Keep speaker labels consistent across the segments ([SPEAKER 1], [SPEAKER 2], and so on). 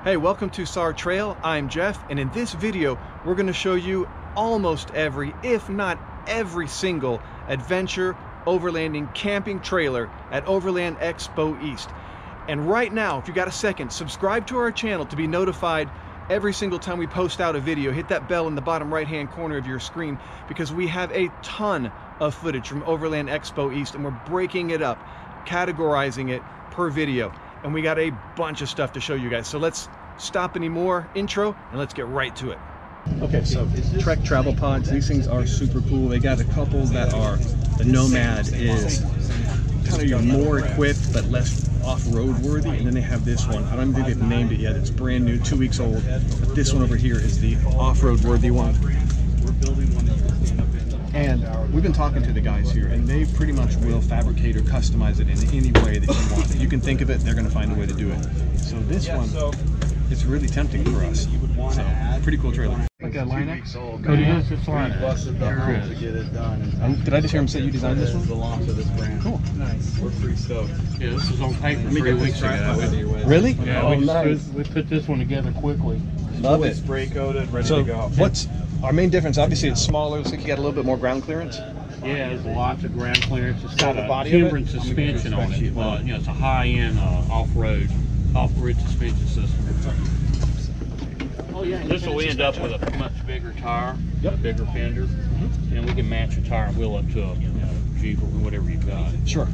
[SPEAKER 1] Hey, welcome to SAR Trail. I'm Jeff, and in this video we're going to show you almost every, if not every single adventure, overlanding, camping trailer at Overland Expo East. And right now, if you got a second, subscribe to our channel to be notified every single time we post out a video. Hit that bell in the bottom right hand corner of your screen, because we have a ton of footage from Overland Expo East and we're breaking it up, categorizing it per video. And we got a bunch of stuff to show you guys. So let's stop any more intro and let's get right to it. Okay, so Trek travel pods, these things are super cool. They got a couple that are, the Nomad is kind of your more equipped but less off-road worthy, and then they have this one. I don't think they've named it yet. It's brand new, 2 weeks old, but this one over here is the off-road worthy one. And we've been talking to the guys here, and they pretty much will fabricate or customize it in any way that you want. If you can think of it, they're going to find a way to do it. So this one, it's really tempting for us. So, pretty cool trailer. Like a Line-X?
[SPEAKER 2] Cody has this Line-X.
[SPEAKER 1] Did I just hear him say you designed this one?
[SPEAKER 3] The launch of this brand.
[SPEAKER 1] Cool.
[SPEAKER 3] Nice. We're pretty stoked.
[SPEAKER 2] Yeah, this was on paper 3 weeks ago.
[SPEAKER 1] Really?
[SPEAKER 2] Yeah, we put this one together quickly.
[SPEAKER 1] Love it.
[SPEAKER 3] Spray coated, ready
[SPEAKER 1] So
[SPEAKER 3] to go.
[SPEAKER 1] what's our main difference? Obviously it's smaller. Looks like you got a little bit more ground clearance.
[SPEAKER 2] Yeah, there's lots of ground clearance. It's got
[SPEAKER 1] the
[SPEAKER 2] a
[SPEAKER 1] body of
[SPEAKER 2] timber and suspension on it. But you know, it's a high-end off-grid suspension system. Oh yeah. This will end up with a much bigger tire, a bigger fender, and we can match a tire and wheel up to a Jeep or whatever you've got.
[SPEAKER 1] Sure.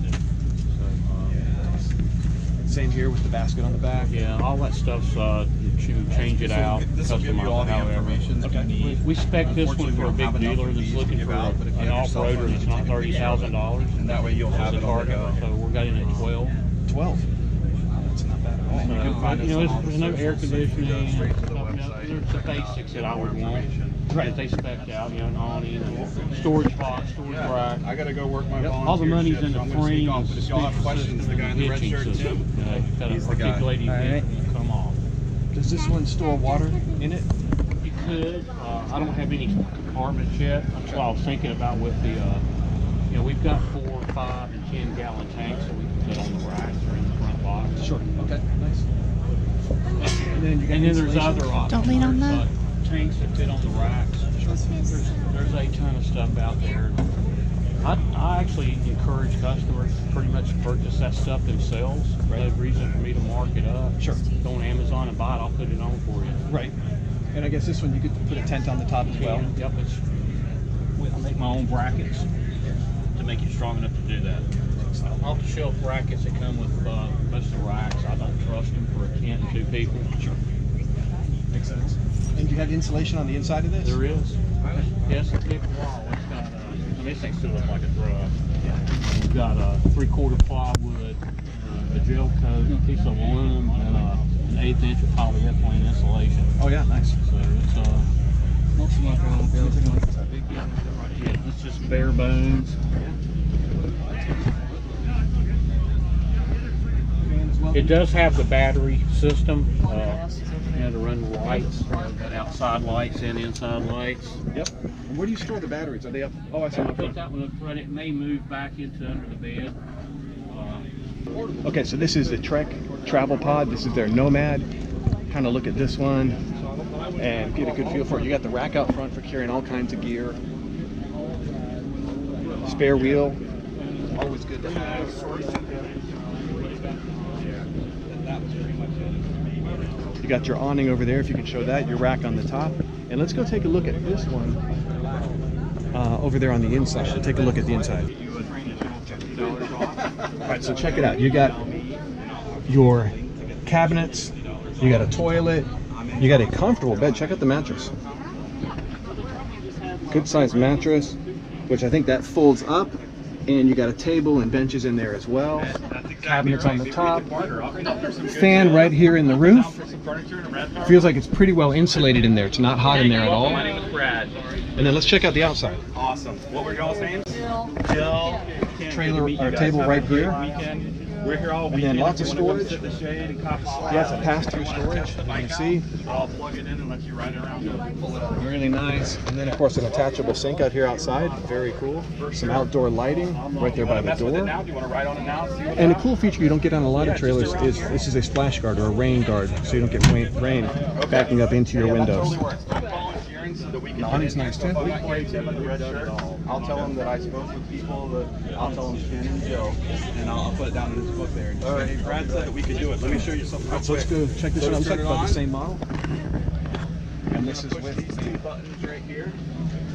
[SPEAKER 1] Same here with the basket on the back.
[SPEAKER 2] Yeah, all that stuff's change it out, customize it however.
[SPEAKER 3] that you need.
[SPEAKER 2] We spec this one for a big dealer that's looking for an off-roader that's not $30,000.
[SPEAKER 3] And that way you'll have it on the go.
[SPEAKER 2] So we're getting it at 12.
[SPEAKER 1] 12. That's not bad at all.
[SPEAKER 2] You know, there's no air conditioning. There's the basics that I would want. Right. They spec out, you know, an awning, storage box, storage rack.
[SPEAKER 3] I gotta go work my volunteer
[SPEAKER 2] All the money's
[SPEAKER 3] shift,
[SPEAKER 2] in the
[SPEAKER 3] so I'm gonna
[SPEAKER 2] frame.
[SPEAKER 3] but if y'all have questions, the guy in the red shirt, Tim,
[SPEAKER 2] He's
[SPEAKER 3] the guy.
[SPEAKER 2] articulating vehicle come off.
[SPEAKER 1] Does this one store water in it?
[SPEAKER 2] You could. I don't have any compartments yet. That's what I was thinking about with the, you know, we've got 4, 5, and 10 gallon tanks that we can put on the racks or in the front box.
[SPEAKER 1] Sure. Okay. Nice.
[SPEAKER 2] And then there's other options.
[SPEAKER 4] Don't lean on that.
[SPEAKER 2] Tanks that fit on the racks. There's a ton of stuff out there. I actually encourage customers to pretty much purchase that stuff themselves. Right. No reason for me to mark it up.
[SPEAKER 1] Sure.
[SPEAKER 2] Go on Amazon and buy it. I'll put it on for you.
[SPEAKER 1] Right. And I guess this one you could put a tent on the top as well.
[SPEAKER 2] Yep. I make my own brackets to make it strong enough to do that. Off-the-shelf brackets that come with most of the racks. I don't trust them for a tent and 2 people.
[SPEAKER 1] Sure. Makes sense. And do you have insulation on the inside of this?
[SPEAKER 2] There is. Yes, it's a big wall. It's got, I mean, this thing still looks like a drug. Yeah. We've got a 3/4 plywood, a gel coat, a piece of aluminum, and an 1/8 inch of polyethylene insulation.
[SPEAKER 1] Oh yeah, nice.
[SPEAKER 2] So it's it's just bare bones. It does have the battery system, you know, to run the lights, got outside lights and inside lights.
[SPEAKER 1] Yep. And where do you store the batteries? Are they up? Oh, I see them up
[SPEAKER 2] Put
[SPEAKER 1] front.
[SPEAKER 2] that one up front. It may move back into under the bed.
[SPEAKER 1] Okay, so this is the Trek travel pod. This is their Nomad. Kind of look at this one and get a good feel for it. You got the rack out front for carrying all kinds of gear. Spare wheel. Always good to have. You got your awning over there, if you can show that, your rack on the top. And let's go take a look at this one over there on the inside. We'll take a look at the inside. All right, so check it out. You got your cabinets, you got a toilet, you got a comfortable bed. Check out the mattress. Good sized mattress, which I think that folds up. And you got a table and benches in there as well. Cabinets on the top. Fan right here in the roof. Feels like it's pretty well insulated in there. It's not hot in there at all.
[SPEAKER 3] My name is Brad.
[SPEAKER 1] And then let's check out the outside.
[SPEAKER 3] Awesome. What were y'all's names? Jill.
[SPEAKER 1] Trailer or table right here.
[SPEAKER 3] We're here all
[SPEAKER 1] And
[SPEAKER 3] weekend.
[SPEAKER 1] then lots of
[SPEAKER 3] If you wanna come
[SPEAKER 1] storage.
[SPEAKER 3] sit in the shade and cop a slide.
[SPEAKER 1] Yeah, it's a pass-through storage. You can see.
[SPEAKER 3] I'll plug it in and let you ride it around and pull it out.
[SPEAKER 1] Really nice. And then of course an attachable sink out here outside. Very cool. Some outdoor lighting right there by the
[SPEAKER 3] Mess with it
[SPEAKER 1] door.
[SPEAKER 3] now? Do you want to ride on it now? See what
[SPEAKER 1] And a cool feature you don't get on a lot of trailers is this is a splash guard or a rain guard, so you don't get rain backing up into your windows. The awning's nice too.
[SPEAKER 3] I'll tell them that I spoke with people. I'll tell them Ken and Joe, and I'll put it down in his book there. All right, Brad said that we could do it. Let me show you something.
[SPEAKER 1] So let's go check this out. Looks like about the same model. And this is
[SPEAKER 3] Push
[SPEAKER 1] with
[SPEAKER 3] these two buttons right here.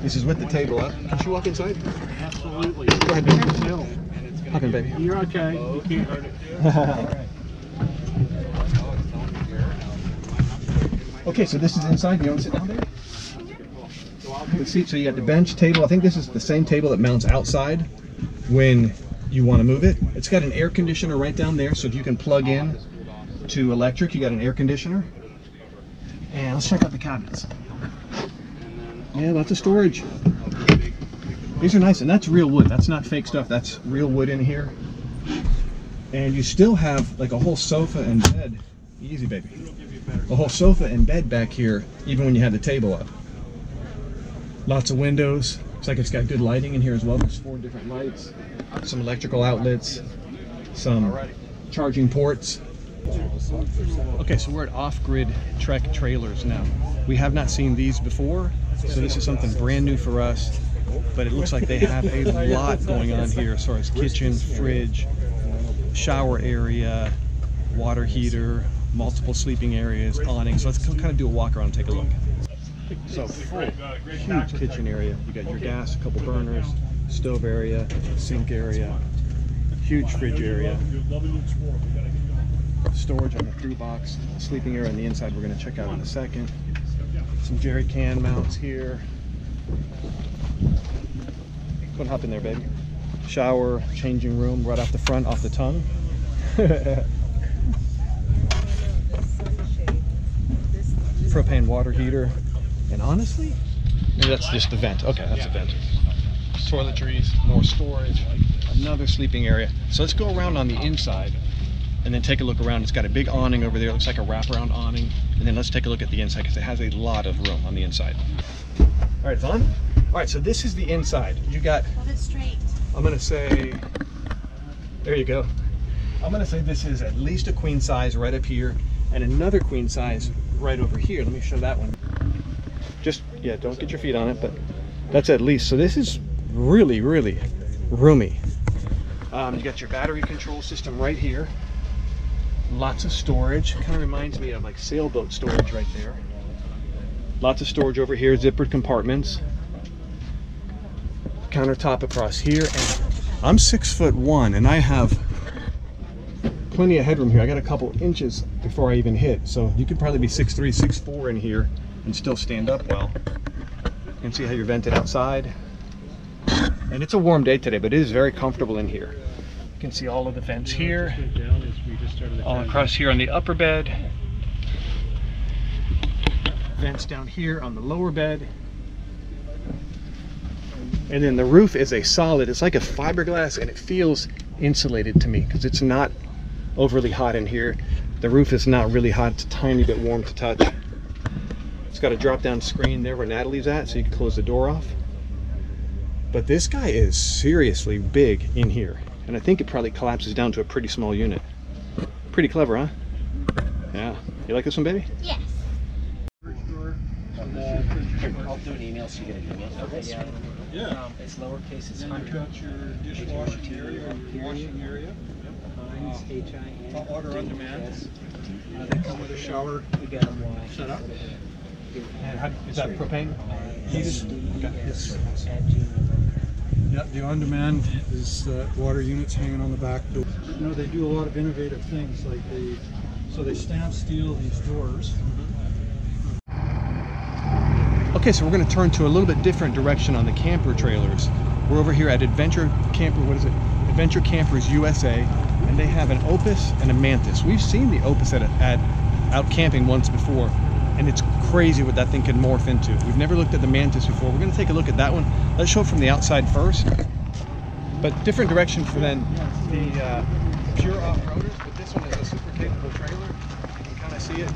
[SPEAKER 1] this is with the table up. Can you walk inside?
[SPEAKER 3] Absolutely.
[SPEAKER 1] Go ahead, baby. Hop in, baby.
[SPEAKER 3] You're okay. You can't hurt it.
[SPEAKER 1] Okay, so this is inside. You want to sit down there? The seat. So you got the bench, table. I think this is the same table that mounts outside when you want to move it. It's got an air conditioner right down there, so if you can plug in to electric, you got an air conditioner. And let's check out the cabinets. Yeah, lots of storage. These are nice, and that's real wood. That's not fake stuff. That's real wood in here. And you still have like a whole sofa and bed. Easy, baby. A whole sofa and bed back here, even when you have the table up. Lots of windows. Looks like it's got good lighting in here as well. There's 4 different lights, some electrical outlets, some charging ports. Okay, so we're at Off-Grid Trek Trailers now. We have not seen these before, so this is something brand new for us. But it looks like they have a lot going on here as far as kitchen, fridge, shower area, water heater, multiple sleeping areas, awning. So let's kind of do a walk around and take a look. So full, huge kitchen area. You got your gas, a couple burners, stove area, sink area, huge fridge area, storage on the crew box, sleeping area on the inside we're going to check out in a second. Some jerry can mounts here. Go and hop in there, baby. Shower, changing room right off the front, off the tongue. Propane water heater. And honestly, maybe that's just the vent. Okay, that's a vent. Toiletries, more storage, another sleeping area. So let's go around on the inside and then take a look around. It's got a big awning over there. It looks like a wraparound awning. And then let's take a look at the inside because it has a lot of room on the inside. All right, Vaughn? All right, so this is the inside. You got,
[SPEAKER 4] Hold it straight.
[SPEAKER 1] I'm gonna say, there you go. I'm gonna say this is at least a queen size right up here and another queen size right over here. Let me show that one. Just, yeah, don't get your feet on it, but that's at least. So this is really, really roomy. You got your battery control system right here. Lots of storage. Kind of reminds me of like sailboat storage right there. Lots of storage over here, zippered compartments. Countertop across here. And I'm 6'1" and I have plenty of headroom here. I got a couple inches before I even hit. So you could probably be 6'3", 6'4" in here and still stand up well. You can see how you're vented outside. And it's a warm day today, but it is very comfortable in here. You can see all of the vents here. All across here on the upper bed. Vents down here on the lower bed. And then the roof is a solid, it's like a fiberglass, and it feels insulated to me because it's not overly hot in here. The roof is not really hot, it's a tiny bit warm to touch. It's got a drop down screen there where Natalie's at, so you can close the door off. But this guy is seriously big in here. And I think it probably collapses down to a pretty small unit. Pretty clever, huh? Yeah. You like this one, baby?
[SPEAKER 4] Yes.
[SPEAKER 5] I'll do an email so you get an email. Okay, yeah. It's lowercase, it's
[SPEAKER 6] Then you've got your dishwashing area, washing area.
[SPEAKER 5] Heinz, H-I-N.
[SPEAKER 6] Order on demand.
[SPEAKER 5] Yes.
[SPEAKER 6] They come with a shower
[SPEAKER 5] We got them
[SPEAKER 6] set up.
[SPEAKER 1] Is that propane?
[SPEAKER 5] Yes.
[SPEAKER 6] Yeah, the on demand is water units hanging on the back door. You know, they do a lot of innovative things, like they stamp steel these doors.
[SPEAKER 1] Okay, so we're going to turn to a little bit different direction on the camper trailers. We're over here at Adventure Camper, what is it? Adventure Campers USA, and they have an Opus and a Mantis. We've seen the Opus at out camping once before, and it's crazy what that thing can morph into. We've never looked at the Mantis before. We're going to take a look at that one. Let's show it from the outside first. But different direction for then the pure off-roaders, but this one is a super capable trailer. You can kind of see it.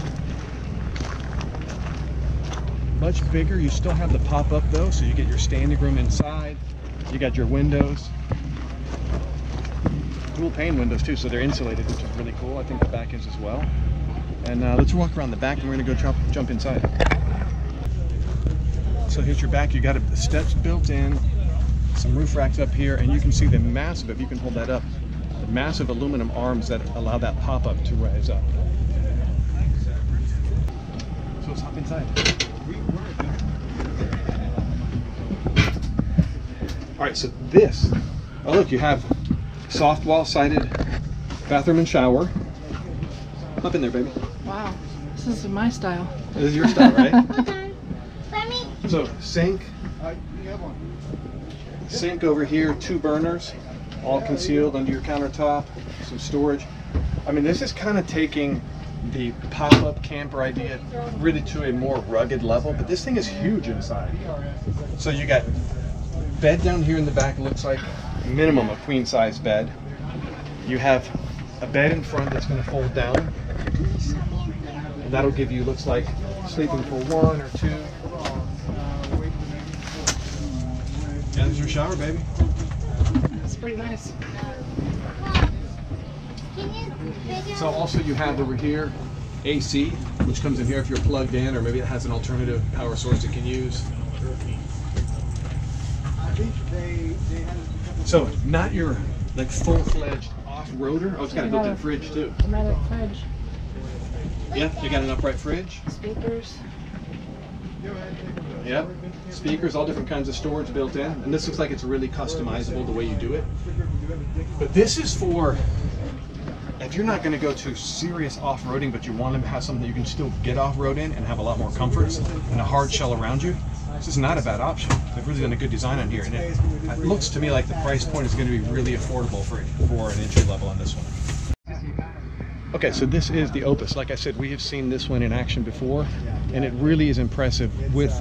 [SPEAKER 1] Much bigger. You still have the pop-up though, so you get your standing room inside. You got your windows. Dual pane windows too, so they're insulated, which is really cool. I think the back is as well. And let's walk around the back and we're gonna go jump inside. So here's your back. You got the steps built in, some roof racks up here, and you can see the massive, if you can hold that up, the massive aluminum arms that allow that pop-up to rise up. So let's hop inside. All right, so this, oh look, you have soft wall sided bathroom and shower. Hop in there, baby.
[SPEAKER 4] Wow, this is my style.
[SPEAKER 1] This is your style, right?
[SPEAKER 7] Okay. Let me.
[SPEAKER 1] So sink. Sink over here, 2 burners, all concealed under your countertop, some storage. I mean, this is kind of taking the pop-up camper idea really to a more rugged level, but this thing is huge inside. So you got bed down here in the back, looks like minimum a queen size bed. You have a bed in front that's going to fold down, and that'll give you, looks like, sleeping for 1 or 2. Yeah, there's your shower, baby.
[SPEAKER 4] That's pretty nice.
[SPEAKER 1] So also you have over here AC, which comes in here if you're plugged in, or maybe it has an alternative power source it can use. So not your like full-fledged off-roader. Oh, it's got a built-in fridge too.
[SPEAKER 4] Automatic fridge.
[SPEAKER 1] Yeah, you got an upright fridge.
[SPEAKER 4] Speakers.
[SPEAKER 1] Yep. Speakers, all different kinds of storage built in. And this looks like it's really customizable the way you do it. But this is for, if you're not going to go to serious off-roading, but you want to have something that you can still get off-road in and have a lot more comforts and a hard shell around you, this is not a bad option. They've really done a good design on here. And it looks to me like the price point is going to be really affordable for an entry level on this one. Okay, so this is the Opus. Like I said, we have seen this one in action before, and it really is impressive with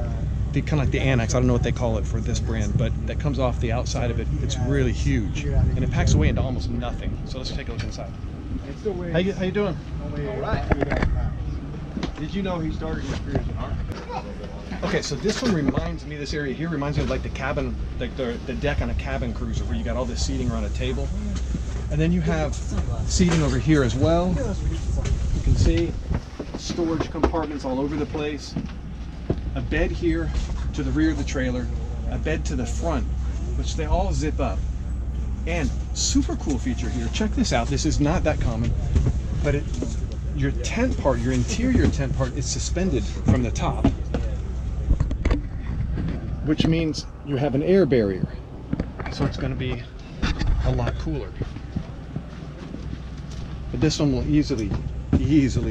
[SPEAKER 1] the kind of like the annex. I don't know what they call it for this brand, but that comes off the outside of it. It's really huge, and it packs away into almost nothing. So let's take a look inside. How you doing?
[SPEAKER 3] All right. Did you know he started his career as an architect?
[SPEAKER 1] Okay, so this one reminds me, this area here reminds me of like the cabin, like the deck on a cabin cruiser where you got all this seating around a table. And then you have seating over here as well. You can see storage compartments all over the place. A bed here to the rear of the trailer, a bed to the front, which they all zip up. And super cool feature here, check this out. This is not that common, but your tent part, your interior tent part is suspended from the top, which means you have an air barrier. So it's going to be a lot cooler. But this one will easily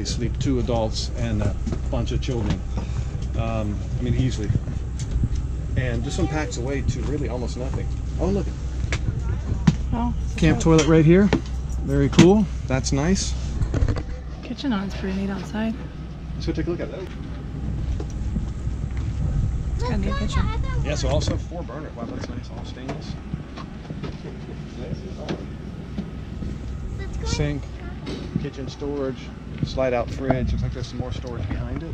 [SPEAKER 1] sleep 2 adults and a bunch of children. I mean, easily. And this one packs away to really almost nothing. Oh, look.
[SPEAKER 4] Oh,
[SPEAKER 1] Camp toilet right here. Very cool. That's nice.
[SPEAKER 4] kitchen on. It's pretty neat outside.
[SPEAKER 1] Let's go take a look at it.
[SPEAKER 4] It's got a neat kitchen.
[SPEAKER 1] Yeah, so also 4 burner. Wow, that's nice. All stainless. Sink, kitchen storage, slide out fridge. Looks like there's some more storage behind it.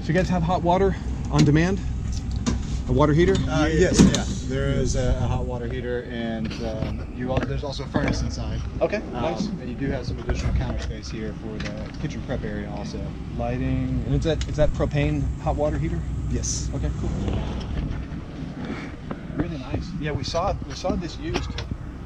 [SPEAKER 1] So you guys have hot water on demand? A water heater?
[SPEAKER 8] Yes, yeah. There is a hot water heater, and there's also a furnace inside.
[SPEAKER 1] Okay, nice.
[SPEAKER 8] And you do have some additional counter space here for the kitchen prep area also.
[SPEAKER 1] Lighting, and is that propane hot water heater?
[SPEAKER 8] Yes.
[SPEAKER 1] Okay, cool. Really nice. Yeah, we saw this used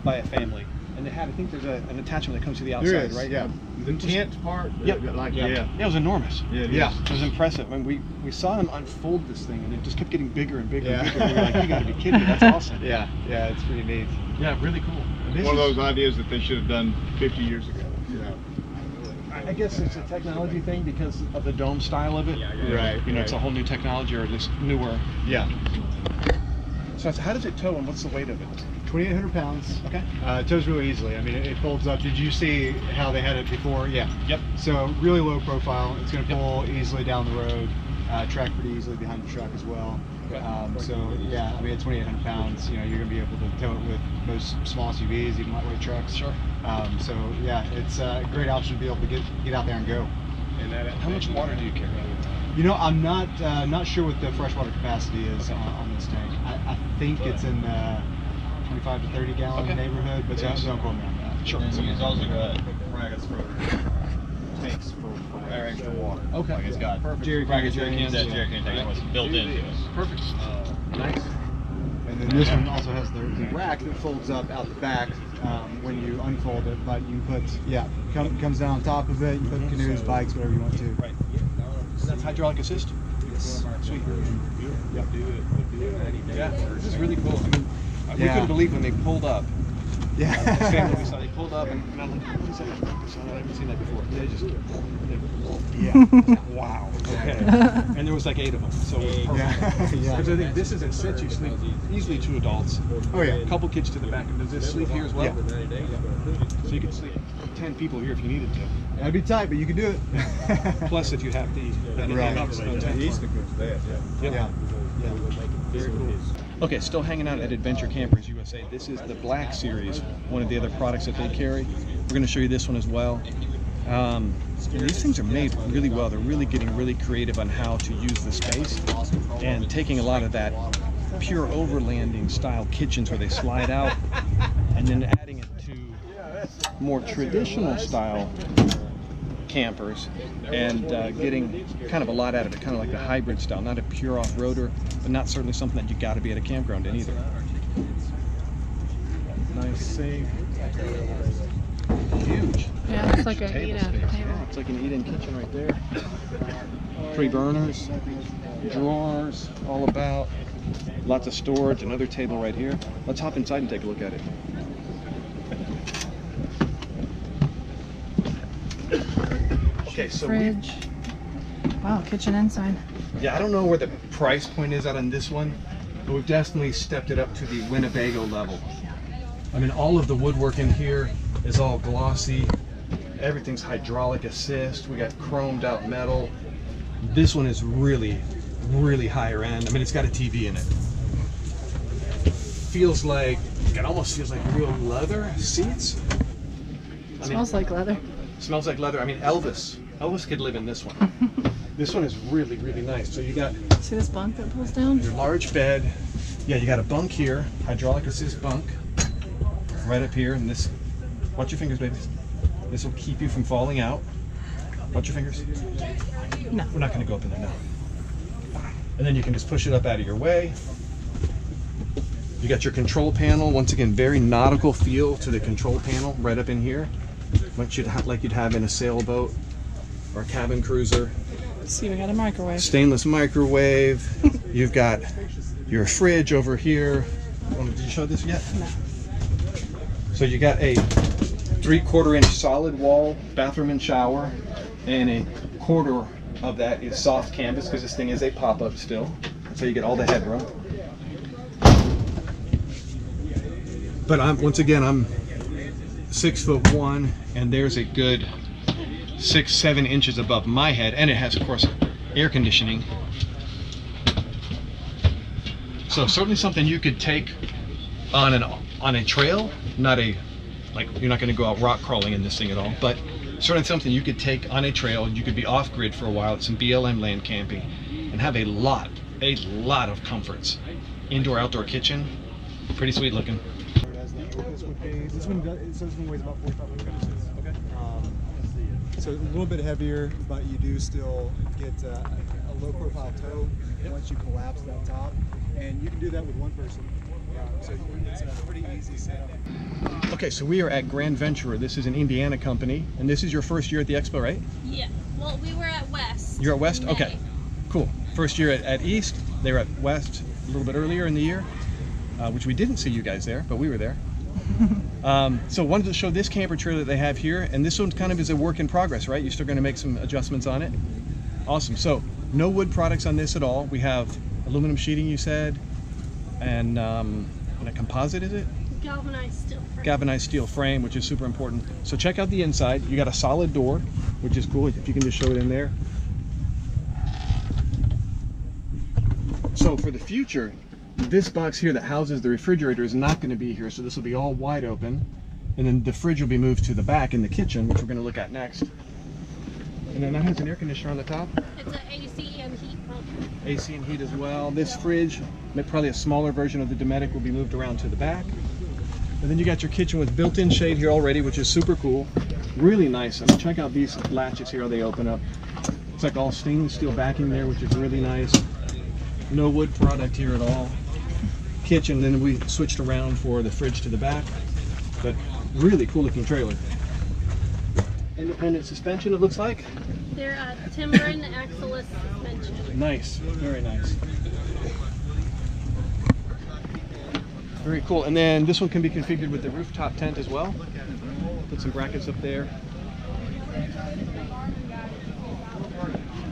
[SPEAKER 1] by a family, and they had, I think there's an attachment that comes to the outside,
[SPEAKER 8] There is,
[SPEAKER 1] right?
[SPEAKER 8] yeah. The tent part.
[SPEAKER 1] Yep.
[SPEAKER 8] Yeah.
[SPEAKER 1] It was enormous.
[SPEAKER 8] Yeah, it
[SPEAKER 1] Yeah,
[SPEAKER 8] is.
[SPEAKER 1] it was impressive. I mean, we saw them unfold this thing, and it just kept getting bigger and bigger
[SPEAKER 8] Yeah.
[SPEAKER 1] and bigger. We were like, you gotta be kidding me, that's awesome.
[SPEAKER 8] Yeah, it's pretty neat.
[SPEAKER 1] Yeah, really cool. And this
[SPEAKER 9] One of
[SPEAKER 1] is-
[SPEAKER 9] those ideas that they should have done 50 years ago.
[SPEAKER 1] I guess it's a technology thing because of the dome style of it.
[SPEAKER 8] Right,
[SPEAKER 1] You know, it's a
[SPEAKER 8] right.
[SPEAKER 1] whole new technology, or just newer.
[SPEAKER 8] Yeah.
[SPEAKER 1] So how does it tow, and what's the weight of it?
[SPEAKER 8] 2,800 pounds.
[SPEAKER 1] Okay.
[SPEAKER 8] It tows really easily. I mean, it folds up. Did you see how they had it before? Yeah.
[SPEAKER 1] Yep.
[SPEAKER 8] So really low profile. It's going to pull easily down the road. Track pretty easily behind the truck as well. So yeah, I mean, at 2,800 pounds, you know, you're gonna be able to tow it with most small SUVs, even lightweight trucks.
[SPEAKER 1] Sure.
[SPEAKER 8] So yeah, it's a great option to be able to get out there and go.
[SPEAKER 1] And how much water do you carry?
[SPEAKER 8] You know, I'm not sure what the freshwater capacity is on this tank. I think it's in the 25 to 30 gallon neighborhood, but don't quote me on that.
[SPEAKER 1] Sure.
[SPEAKER 9] And he's also got brackets for tanks for extra water.
[SPEAKER 1] Okay.
[SPEAKER 9] Like it's got
[SPEAKER 8] Jerry
[SPEAKER 9] brackets
[SPEAKER 8] can
[SPEAKER 9] that Jerry can tank was built into it.
[SPEAKER 1] Perfect. Nice.
[SPEAKER 8] And then this one also has the rack that folds up out the back when you unfold it, but you put, comes down on top of it, you put canoes, bikes, whatever you want to.
[SPEAKER 1] Right. So that's hydraulic assist?
[SPEAKER 8] Yes.
[SPEAKER 1] Sweet. Yep. Yeah, this is really cool. I mean, we couldn't believe when they pulled up.
[SPEAKER 8] Yeah.
[SPEAKER 1] Family we saw, they pulled up and I'm like, what is that? I haven't seen that before. They just, wow. Okay. And there was like 8 of them, so it was perfect.
[SPEAKER 8] Yeah.
[SPEAKER 1] Because I think this is in situ, you sleep easily 2 adults.
[SPEAKER 8] Oh yeah.
[SPEAKER 1] A couple kids to the back. And does this sleep here as well?
[SPEAKER 8] Yeah.
[SPEAKER 1] So you could sleep 10 people here if you needed to.
[SPEAKER 8] That'd be tight, but you can do it.
[SPEAKER 1] Plus if you have the
[SPEAKER 8] Right.
[SPEAKER 1] Yeah. Very cool. Okay, still hanging out at Adventure Campers USA. This is the Black Series, one of the other products that they carry. We're going to show you this one as well. These things are made really well. They're really getting really creative on how to use the space and taking a lot of that pure overlanding style kitchens where they slide out and then adding it to more traditional style campers and getting kind of a lot out of it, kind of like the hybrid style, not a pure off-roader, but not certainly something that you got to be at a campground in either. Nice sink. Huge.
[SPEAKER 4] Yeah, it's like an eat-in table.
[SPEAKER 1] Yeah, it's like an eat-in kitchen right there. 3 burners, drawers, all about. Lots of storage, another table right here. Let's hop inside and take a look at it. Okay, so
[SPEAKER 4] fridge. Wow, kitchen inside.
[SPEAKER 1] I don't know where the price point is out on this one, but we've definitely stepped it up to the Winnebago level. I mean, all of the woodwork in here is all glossy. Everything's hydraulic assist. We got chromed out metal. This one is really, really higher end. I mean, it's got a TV in it. Feels like, it almost feels like real leather seats.
[SPEAKER 4] It smells like leather.
[SPEAKER 1] Smells like leather. I mean, Elvis could live in this one. This one is really, really nice. So you got,
[SPEAKER 4] see this bunk that pulls down?
[SPEAKER 1] your large bed. Yeah, you got a bunk here, hydraulic assist bunk, right up here. And this, watch your fingers, baby. This will keep you from falling out. Watch your fingers.
[SPEAKER 4] No.
[SPEAKER 1] We're not going to go up in there now. And then you can just push it up out of your way. You got your control panel. Once again, very nautical feel to the control panel right up in here. Like you'd have in a sailboat or a cabin cruiser.
[SPEAKER 4] Let's see, we got a microwave.
[SPEAKER 1] Stainless microwave. You've got your fridge over here. Did you show this yet?
[SPEAKER 4] No.
[SPEAKER 1] So you got a 3/4 inch solid wall bathroom and shower, and a 1/4 of that is soft canvas because this thing is a pop-up still. So you get all the headroom. But once again, I'm 6'1", and there's a good 6-7 inches above my head, and it has, of course, air conditioning. So certainly something you could take on a trail, not a, like, you're not going to go out rock crawling in this thing at all, but certainly something you could take on a trail. You could be off grid for a while at some BLM land camping and have a lot of comforts. Indoor outdoor kitchen, pretty sweet looking.
[SPEAKER 8] This one weighs about 4,500 pounds. Okay. So a little bit heavier, but you do still get a low profile tow once you collapse that top, and you can do that with one person. So it's a pretty easy setup.
[SPEAKER 1] Okay, so we are at Grand Venturer. This is an Indiana company, and this is your first year at the expo, right?
[SPEAKER 7] Yeah. Well, we were at West.
[SPEAKER 1] You're at West?
[SPEAKER 7] May.
[SPEAKER 1] Okay, cool. First year at East. They were at West a little bit earlier in the year, which we didn't see you guys there, but we were there. So wanted to show this camper trailer that they have here, and this one kind of is a work in progress, right? You're still going to make some adjustments on it. Awesome. So no wood products on this at all. We have aluminum sheeting, you said, and a composite, is it?
[SPEAKER 7] Galvanized steel frame.
[SPEAKER 1] Galvanized steel frame, which is super important. So check out the inside. You got a solid door, which is cool. If you can just show it in there. So for the future, this box here that houses the refrigerator is not going to be here, so this will be all wide open. And then the fridge will be moved to the back in the kitchen, which we're going to look at next. And then that has an air conditioner on the top.
[SPEAKER 7] It's an AC and heat pump.
[SPEAKER 1] AC and heat as well. This fridge, probably a smaller version of the Dometic, will be moved around to the back. And then you got your kitchen with built-in shade here already, which is super cool. Really nice. I mean, check out these latches here, how they open up. It's like all stainless steel backing there, which is really nice. No wood product here at all. Kitchen, then we switched around for the fridge to the back. But really cool looking trailer. Independent suspension, it looks like.
[SPEAKER 7] They're timber and axle-less suspension.
[SPEAKER 1] Nice, very nice. Very cool. And then this one can be configured with the rooftop tent as well. Put some brackets up there.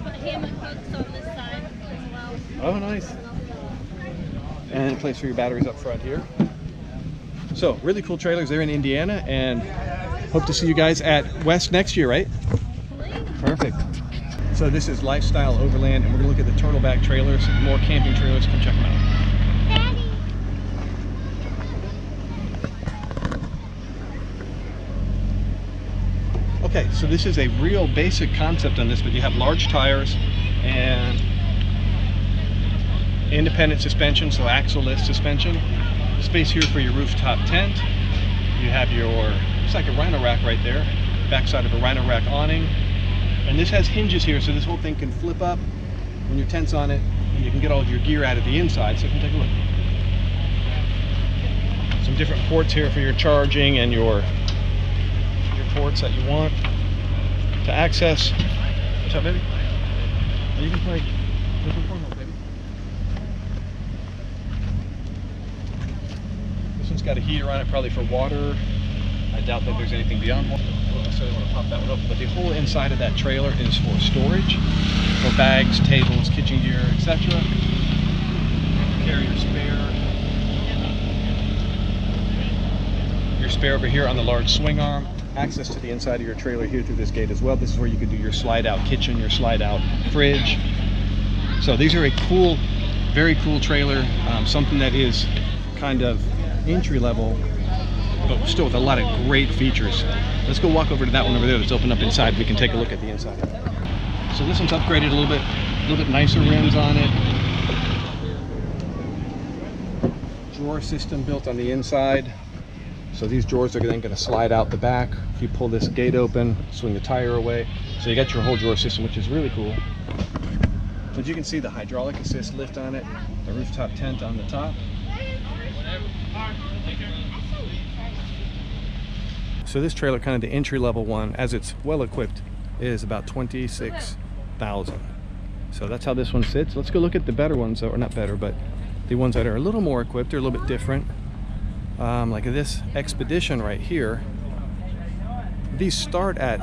[SPEAKER 7] Put hammock hooks on this side as well.
[SPEAKER 1] Oh, nice. And a place for your batteries up front here. So, really cool trailers there in Indiana, and hope to see you guys at West next year, right? Perfect. So this is Lifestyle Overland, and we're going to look at the turtleback trailers, more camping trailers. Come check them out. Okay, so this is a real basic concept on this, but you have large tires and independent suspension, so axle-less suspension. Space here for your rooftop tent. You have your, it's like a Rhino-Rack right there, backside of a Rhino-Rack awning. And this has hinges here, so this whole thing can flip up when your tent's on it, and you can get all of your gear out of the inside. So come take a look. Some different ports here for your charging and your ports that you want to access. What's up, baby? You can play cornhole, baby. This one's got a heater on it, probably for water. I doubt that there's anything beyond water. I don't necessarily want to pop that one open, but the whole inside of that trailer is for storage, for bags, tables, kitchen gear, etc. Carry your spare over here on the large swing arm. Access to the inside of your trailer here through this gate as well. This is where you could do your slide out kitchen, your slide out fridge. So these are a cool, very cool trailer, something that is kind of entry level, but still with a lot of great features. Let's go walk over to that one over there that's open up inside. We can take a look at the inside. So this one's upgraded a little bit nicer rims on it. Drawer system built on the inside. So these drawers are then going to slide out the back. If you pull this gate open, swing the tire away. So you got your whole drawer system, which is really cool. But you can see the hydraulic assist lift on it, the rooftop tent on the top. So this trailer, kind of the entry-level one, as it's well equipped, is about $26,000. So that's how this one sits. Let's go look at the better ones, or not better, but the ones that are a little more equipped. They're a little bit different. Like this Expedition right here. These start at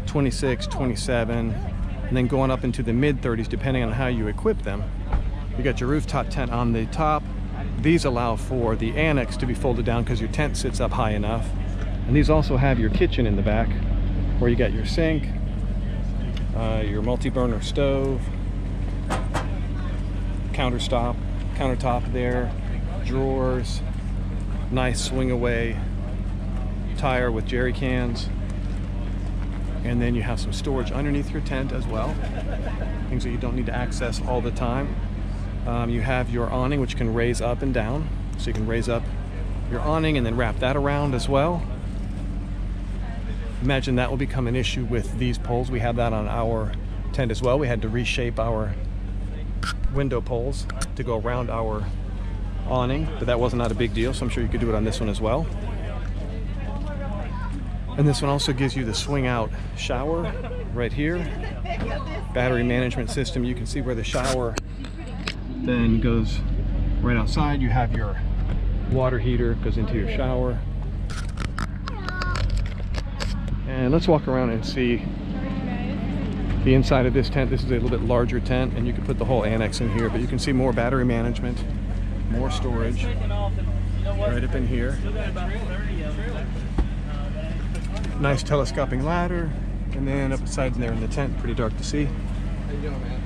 [SPEAKER 1] 26, 27, and then going up into the mid-30s depending on how you equip them. You got your rooftop tent on the top. These allow for the annex to be folded down because your tent sits up high enough. And these also have your kitchen in the back where you got your sink, your multi-burner stove, countertop there, drawers, nice swing away tire with jerry cans, and then you have some storage underneath your tent as well, things that you don't need to access all the time. You have your awning, which can raise up and down, so you can raise up your awning and then wrap that around as well. Imagine that will become an issue with these poles. We have that on our tent as well. We had to reshape our window poles to go around our awning, but that wasn't a big deal, so I'm sure you could do it on this one as well. And this one also gives you the swing out shower right here. Battery management system. You can see where the shower then goes right outside. You have your water heater, goes into your shower. And let's walk around and see the inside of this tent. This is a little bit larger tent, and you can put the whole annex in here, but you can see more battery management, more storage right up in here. Nice telescoping ladder, and then up beside there in the tent, pretty dark to see.
[SPEAKER 3] How you doing, man?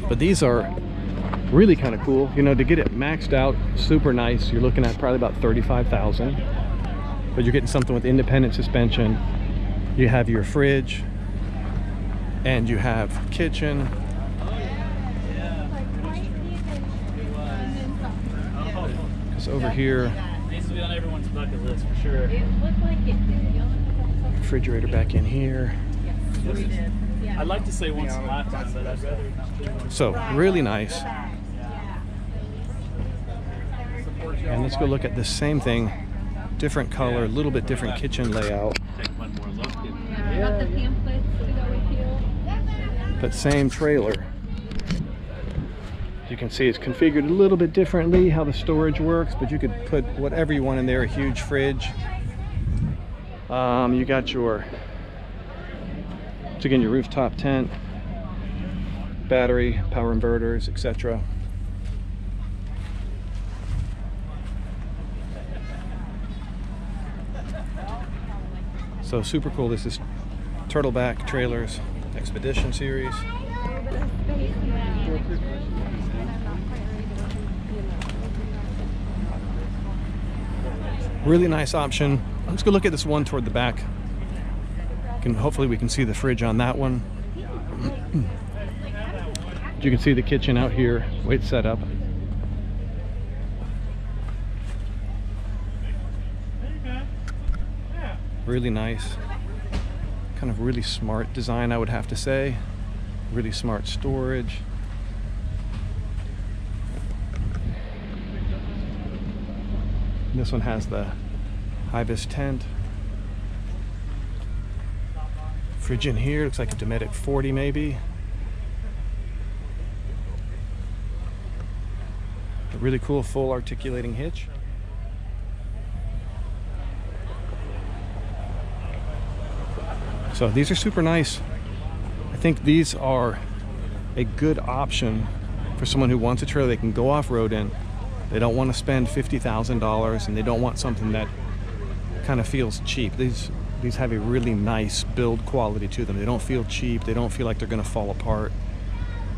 [SPEAKER 1] But these are really kind of cool. You know, to get it maxed out, super nice, you're looking at probably about $35,000. But you're getting something with independent suspension. You have your fridge, and you have kitchen. Because over here,
[SPEAKER 10] Needs to be on everyone's bucket list for sure.
[SPEAKER 1] refrigerator back in here.
[SPEAKER 10] I'd like to say once in a lifetime, but I'd rather not.
[SPEAKER 1] So really nice. And let's go look at the same thing, different color, a little bit different kitchen layout.
[SPEAKER 2] Take one more look.
[SPEAKER 7] Got the pamphlets to go with you.
[SPEAKER 1] But same trailer. You can see it's configured a little bit differently how the storage works, but you could put whatever you want in there. A huge fridge. You got your, again, your rooftop tent, battery, power inverters, etc. So super cool. This is Turtleback Trailers Expedition Series. Really nice option. Let's go look at this one toward the back. Hopefully we can see the fridge on that one. You can see the kitchen out here, weight setup. Really nice. Kind of really smart design, I would have to say. Really smart storage. This one has the high-vis tent. Fridge in here, looks like a Dometic 40 maybe. A really cool full articulating hitch. So these are super nice. I think these are a good option for someone who wants a trailer they can go off-road in. They don't want to spend $50,000 and they don't want something that kind of feels cheap. These have a really nice build quality to them. They don't feel cheap. They don't feel like they're going to fall apart.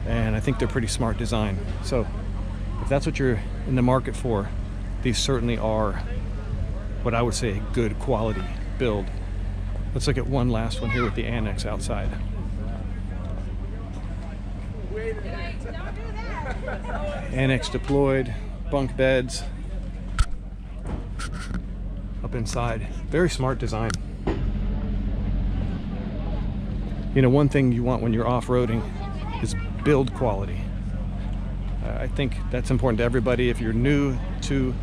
[SPEAKER 1] And I think they're pretty smart design. So if that's what you're in the market for, these certainly are what I would say a good quality build. Let's look at one last one here with the annex outside. Annex deployed, bunk beds. Up inside, very smart design. You know, one thing you want when you're off-roading is build quality. I think that's important to everybody. If you're new to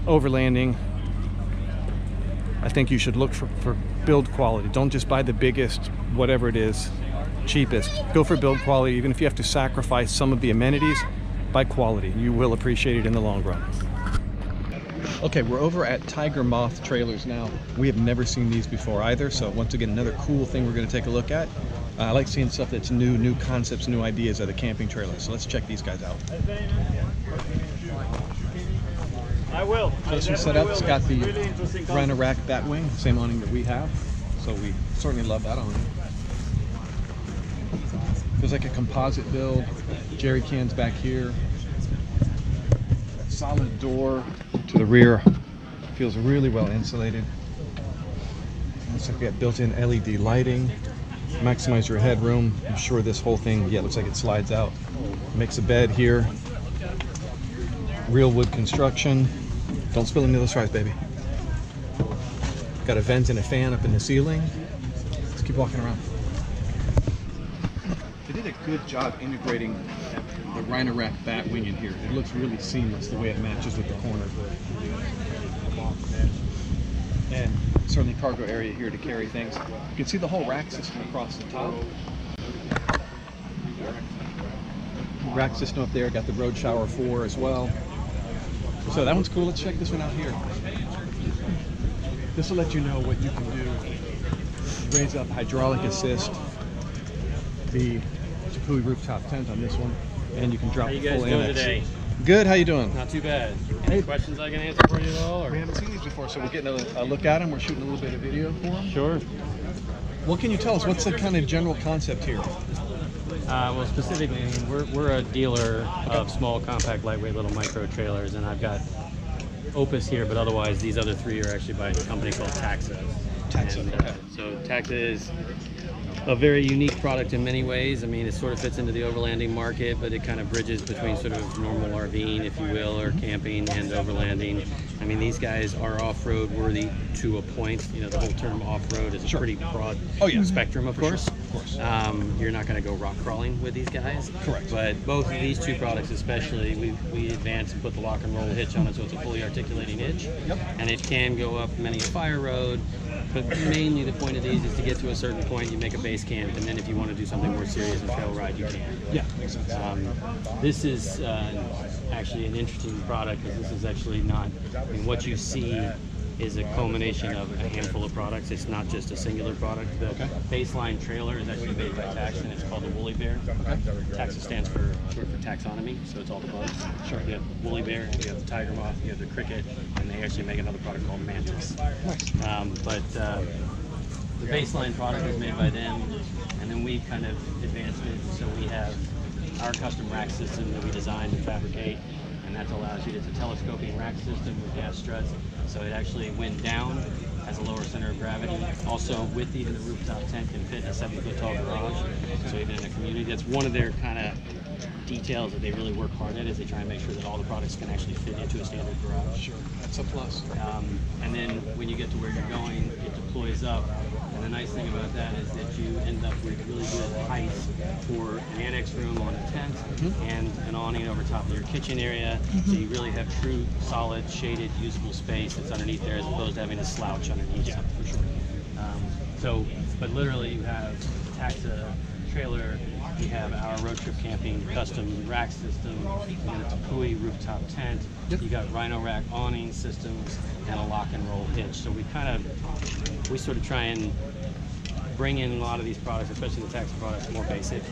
[SPEAKER 1] overlanding, I think you should look for build quality. Don't just buy the biggest, whatever it is, cheapest. Go for build quality, even if you have to sacrifice some of the amenities, buy quality. You will appreciate it in the long run. Okay, we're over at Tiger Moth Trailers now. We have never seen these before either, so once again, another cool thing we're going to take a look at. I like seeing stuff that's new concepts, new ideas out of camping trailers. So let's check these guys out.
[SPEAKER 10] I will.
[SPEAKER 1] So this one set up, it's got the Rhino-Rack Batwing, same awning that we have. So we certainly love that awning. Feels like a composite build, jerry cans back here. Solid door to the rear, feels really well insulated. Looks like we got built-in LED lighting. Maximize your headroom. I'm sure this whole thing, yeah, looks like it slides out. Makes a bed here. Real wood construction. Don't spill any of those fries, baby. Got a vent and a fan up in the ceiling. Let's keep walking around. They did a good job integrating the Rhino-Rack Batwing in here. It looks really seamless the way it matches with the corner. And certainly cargo area here to carry things. You can see the whole rack system across the top. Rack system up there, got the road shower 4 as well. So that one's cool. Let's check this one out here. This will let you know what you can do. Raise up, hydraulic assist, the Takui rooftop tent on this one, and you can drop the full annex. How you guys doing today? Good, how you doing?
[SPEAKER 10] Not too bad. Any questions I can answer for you at all? Or?
[SPEAKER 1] We haven't seen these before, so we're getting a look at them. We're shooting a little bit of video for them.
[SPEAKER 10] Sure.
[SPEAKER 1] What can you tell us? What's the kind of general concept here?
[SPEAKER 11] Well, specifically, I mean, we're a dealer of small, compact, lightweight, little micro trailers, and I've got Opus here, but otherwise these other three are actually by a company called Taxa. So Taxa is a very unique product in many ways. I mean, it sort of fits into the overlanding market, but it kind of bridges between sort of normal RVing, if you will, or camping and overlanding. I mean, these guys are off-road worthy to a point. You know, the whole term off-road is a pretty broad spectrum, of course. You're not going to go rock crawling with these guys. Correct. But both of these two products especially, we advanced and put the lock and roll hitch on it, so it's a fully articulating hitch. And it can go up many a fire road, but mainly the point of these is to get to a certain point, you make a base camp, and then if you want to do something more serious and trail ride, you can. Yeah, makes sense. This is actually an interesting product, because this is actually not, I mean, what you see is a culmination of a handful of products. It's not just a singular product. The baseline trailer is actually made by Taxa, and it's called the Woolly Bear. Taxa stands for taxonomy, so it's all the bugs. Sure. You have Woolly Bear, you have the Tiger Moth, you have the Cricket, and they actually make another product called Mantis. The baseline product is made by them, and then we've kind of advanced it, so we have our custom rack system that we designed and fabricate, and that allows you, it's a telescoping rack system with gas struts, so it actually went down, has a lower center of gravity. Also, with even the rooftop tent, can fit in a 7-foot tall garage, so even in a community, that's one of their kind of details that they really work hard at, is they try and make sure that all the products can actually fit into a standard garage. Sure, that's a plus. And then when you get to where you're going, it deploys up. And the nice thing about that is that you end up with really good height for an annex room on a tent and an awning over top of your kitchen area. So you really have true, solid, shaded, usable space that's underneath there, as opposed to having a slouch underneath. Yeah, for sure. But literally you have Taxa trailer, we have our road trip camping custom rack system, and it's a Pui rooftop tent. You got Rhino-Rack awning systems and a lock and roll hitch. So we sort of try and bring in a lot of these products, especially the Taxa products, more basic,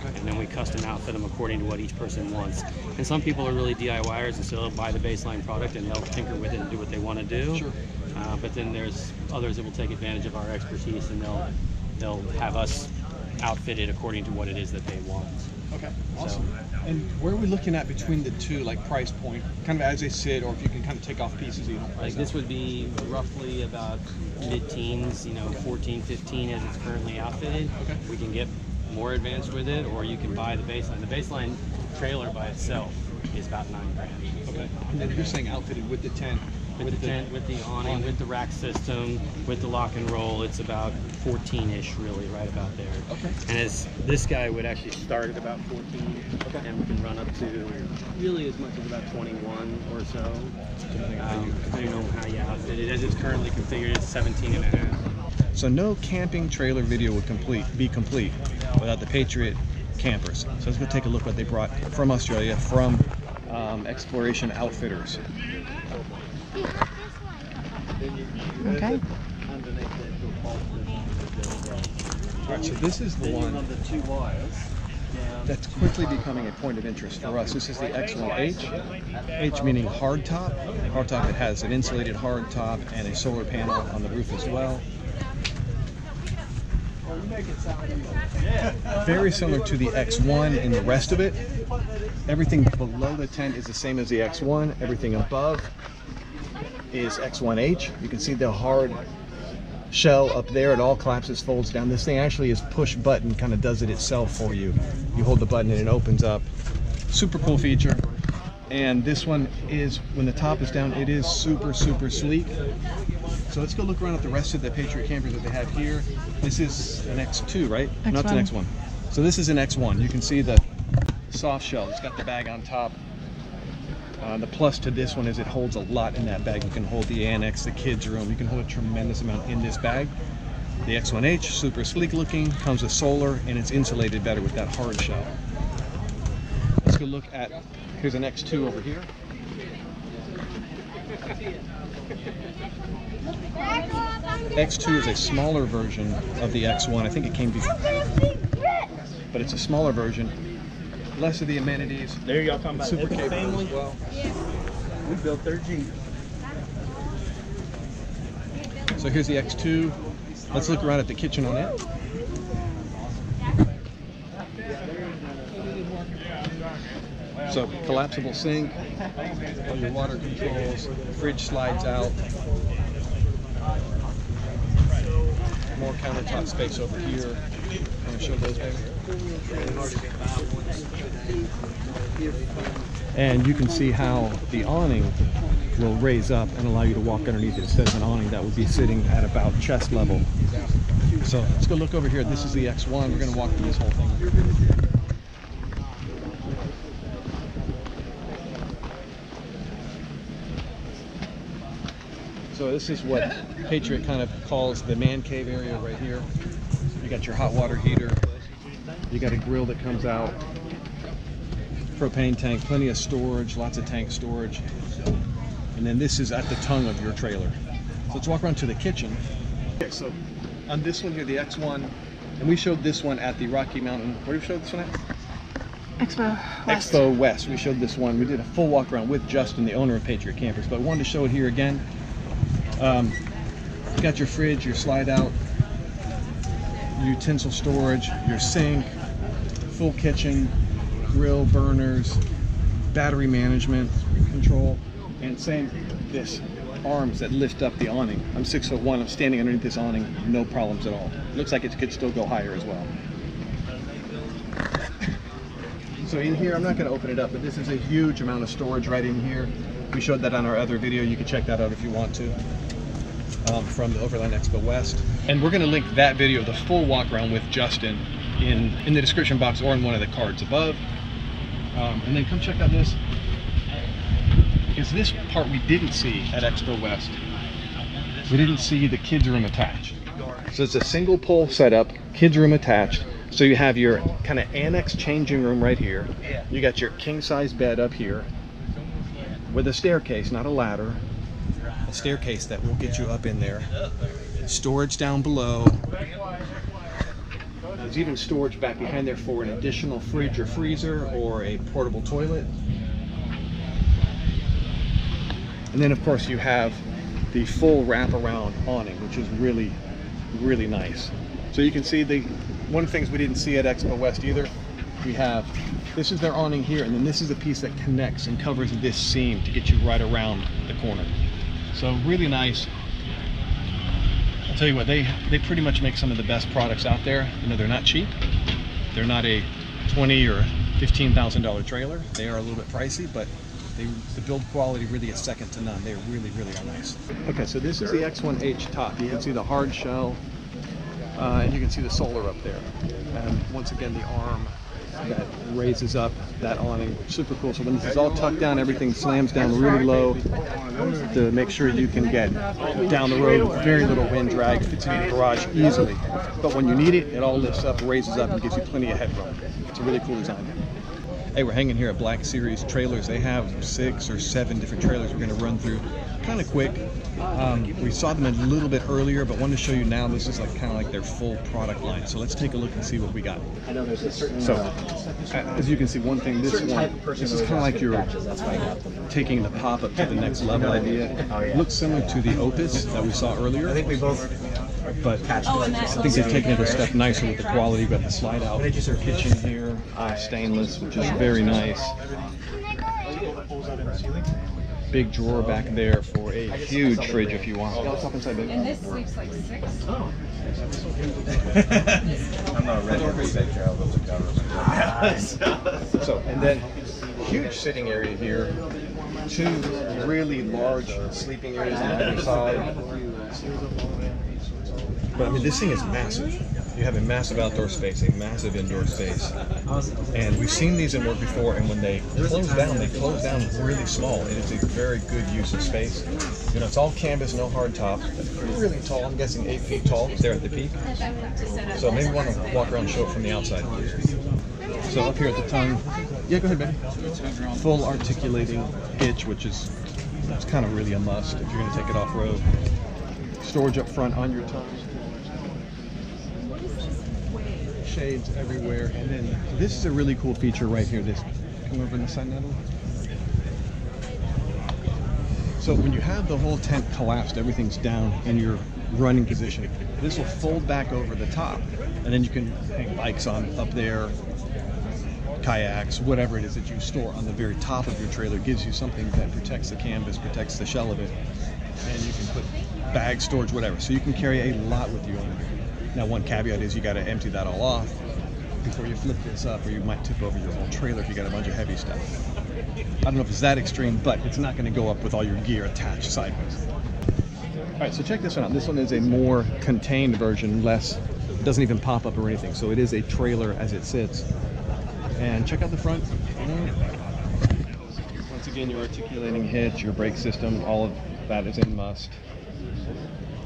[SPEAKER 11] and then we custom outfit them according to what each person wants. And some people are really DIYers, and so they'll buy the baseline product and they'll tinker with it and do what they want to do. Sure. But then there's others that will take advantage of our expertise, and they'll have us outfitted according to what it is that they want.
[SPEAKER 1] Okay, awesome. And where are we looking at between the two, like price point, kind of as they sit, or if you can kind of take off pieces you don't price
[SPEAKER 11] like this would be roughly about mid-teens, 14, 15 as it's currently outfitted. Okay. We can get more advanced with it, or you can buy the baseline. The baseline trailer by itself is about $9,000. Okay.
[SPEAKER 1] And then you're saying outfitted with the tent.
[SPEAKER 11] With the tent, with the awning, with the rack system, with the lock and roll, it's about 14-ish, really, right about there. Okay. And as this guy would actually start at about 14, and we can run up to really as much as about 21 or so. Depending on how you outfit it. As it's currently configured, it's 17 and a half.
[SPEAKER 1] So no camping trailer video would be complete without the Patriot Campers. So let's go take a look what they brought from Australia, from Exploration Outfitters.
[SPEAKER 4] Okay.
[SPEAKER 1] Alright, so this is the one that's quickly becoming a point of interest for us. This is the X1H. H meaning hard top. Hard top, it has an insulated hard top and a solar panel on the roof as well. Very similar to the X1 in the rest of it. Everything below the tent is the same as the X1. Everything above is X1H. You can see the hard shell up there. It all collapses, folds down. This thing actually is push button, kind of does it itself for you. You hold the button and it opens up. Super cool feature. And this one is, when the top is down, it is super, super sleek. So let's go look around at the rest of the Patriot Campers that they have here. This is an X2, right? X1. Not an X1. So this is an X1. You can see the soft shell. It's got the bag on top. The plus to this one is it holds a lot in that bag. You can hold the annex, the kids' room. You can hold a tremendous amount in this bag. The X1H, super sleek looking, comes with solar, and it's insulated better with that hard shell. Let's go look at, here's an X2 over here. X2 is a smaller version of the X1. I think it came before, but it's a smaller version. Less of the amenities.
[SPEAKER 10] There y'all talking about
[SPEAKER 1] super capable
[SPEAKER 10] family?
[SPEAKER 1] as well.
[SPEAKER 10] Yeah. We built their Jeep.
[SPEAKER 1] So here's the X2. Let's look around at the kitchen on it. So collapsible sink, all your water controls, fridge slides out. More countertop space over here. Want to show those, baby? And you can see how the awning will raise up and allow you to walk underneath it instead of an awning that would be sitting at about chest level. So let's go look over here. This is the X1. We're going to walk through this whole thing. So this is what Patriot kind of calls the man cave area right here. You got your hot water heater. You got a grill that comes out. Propane tank, plenty of storage, lots of tank storage. And then this is at the tongue of your trailer. So let's walk around to the kitchen. Okay, so on this one here, the X1, and we showed this one at the Rocky Mountain. Where did we show this one at?
[SPEAKER 4] Expo West.
[SPEAKER 1] Expo West. We showed this one. We did a full walk around with Justin, the owner of Patriot Campers, but I wanted to show it here again. You got your fridge, your slide out, utensil storage, your sink, full kitchen, grill, burners, battery management control, and same this arms that lift up the awning. I'm 6'1", I'm standing underneath this awning, no problems at all. It looks like it could still go higher as well. So in here, I'm not going to open it up, but this is a huge amount of storage right in here. We showed that on our other video. You can check that out if you want to, from the Overland Expo West. And we're going to link that video, the full walk around with Justin, in the description box or in one of the cards above. And then come check out this, because this part we didn't see at Expo West. We didn't see the kids room attached. So it's a single pole setup, kids room attached. So you have your kind of annex changing room right here. You got your king size bed up here with a staircase, not a ladder. A staircase that will get you up in there. Storage down below. There's even storage back behind there for an additional fridge or freezer or a portable toilet. And then of course you have the full wraparound awning, which is really, really nice. So you can see one of the things we didn't see at Expo West either. We have, this is their awning here, and then this is a piece that connects and covers this seam to get you right around the corner. So really nice. I'll tell you what, they pretty much make some of the best products out there. You know, they're not cheap. They're not a $20,000 or $15,000 trailer. They are a little bit pricey, but the build quality really is second to none. They really, really are nice. Okay, so this is the X1H top. You can see the hard shell, and you can see the solar up there. And once again, the arm that raises up that awning, super cool. So when this is all tucked down, everything slams down really low to make sure you can get down the road with very little wind drag. Fits in your garage easily. But when you need it, it all lifts up, raises up, and gives you plenty of headroom. It's a really cool design. Hey, we're hanging here at Black Series Trailers. They have 6 or 7 different trailers we're going to run through kind of quick. We saw them a little bit earlier, but wanted to show you now. This is like kind of like their full product line. So let's take a look and see what we got.
[SPEAKER 5] I know there's a certain
[SPEAKER 1] as you can see, one thing, this is kind of like you're taking the pop up to the next level idea. It looks similar to the Opus that we saw earlier. I think we both, but I think they've taken it a step nicer with the quality. You've got the slide out kitchen here, stainless, which is very nice. Big drawer back there for a huge fridge if you want. What's up inside, baby?
[SPEAKER 4] And this sleeps like 6. Oh.
[SPEAKER 9] I'm not ready for big travel to cover.
[SPEAKER 1] So, and then huge sitting area here. 2 really large sleeping areas on either side. But I mean, this thing is massive. You have a massive outdoor space, a massive indoor space. And we've seen these in work before, and when they close down really small. It is a very good use of space. You know, it's all canvas, no hard top. Really tall, I'm guessing 8 feet tall there at the peak. So maybe we want to walk around and show it from the outside. So up here at the tongue, yeah, go ahead, baby. Full articulating hitch, which is, that's kind of really a must if you're going to take it off-road. Storage up front on your tongue. Shades everywhere, and then this is a really cool feature right here. This, come over on the side, Natalie. So when you have the whole tent collapsed, everything's down in your running position. This will fold back over the top, and then you can hang bikes on up there. kayaks, whatever it is that you store on the very top of your trailer. It gives you something that protects the canvas, protects the shell of it, and you can put bag storage, whatever. So you can carry a lot with you on it. Now, one caveat is you got to empty that all off before you flip this up, or you might tip over your whole trailer if you got a bunch of heavy stuff. I don't know if it's that extreme, but it's not going to go up with all your gear attached sideways. All right, so check this one out. This one is a more contained version, less, it doesn't even pop up or anything. So it is a trailer as it sits. And check out the front. Once again, your articulating hitch, your brake system, all of that is in must.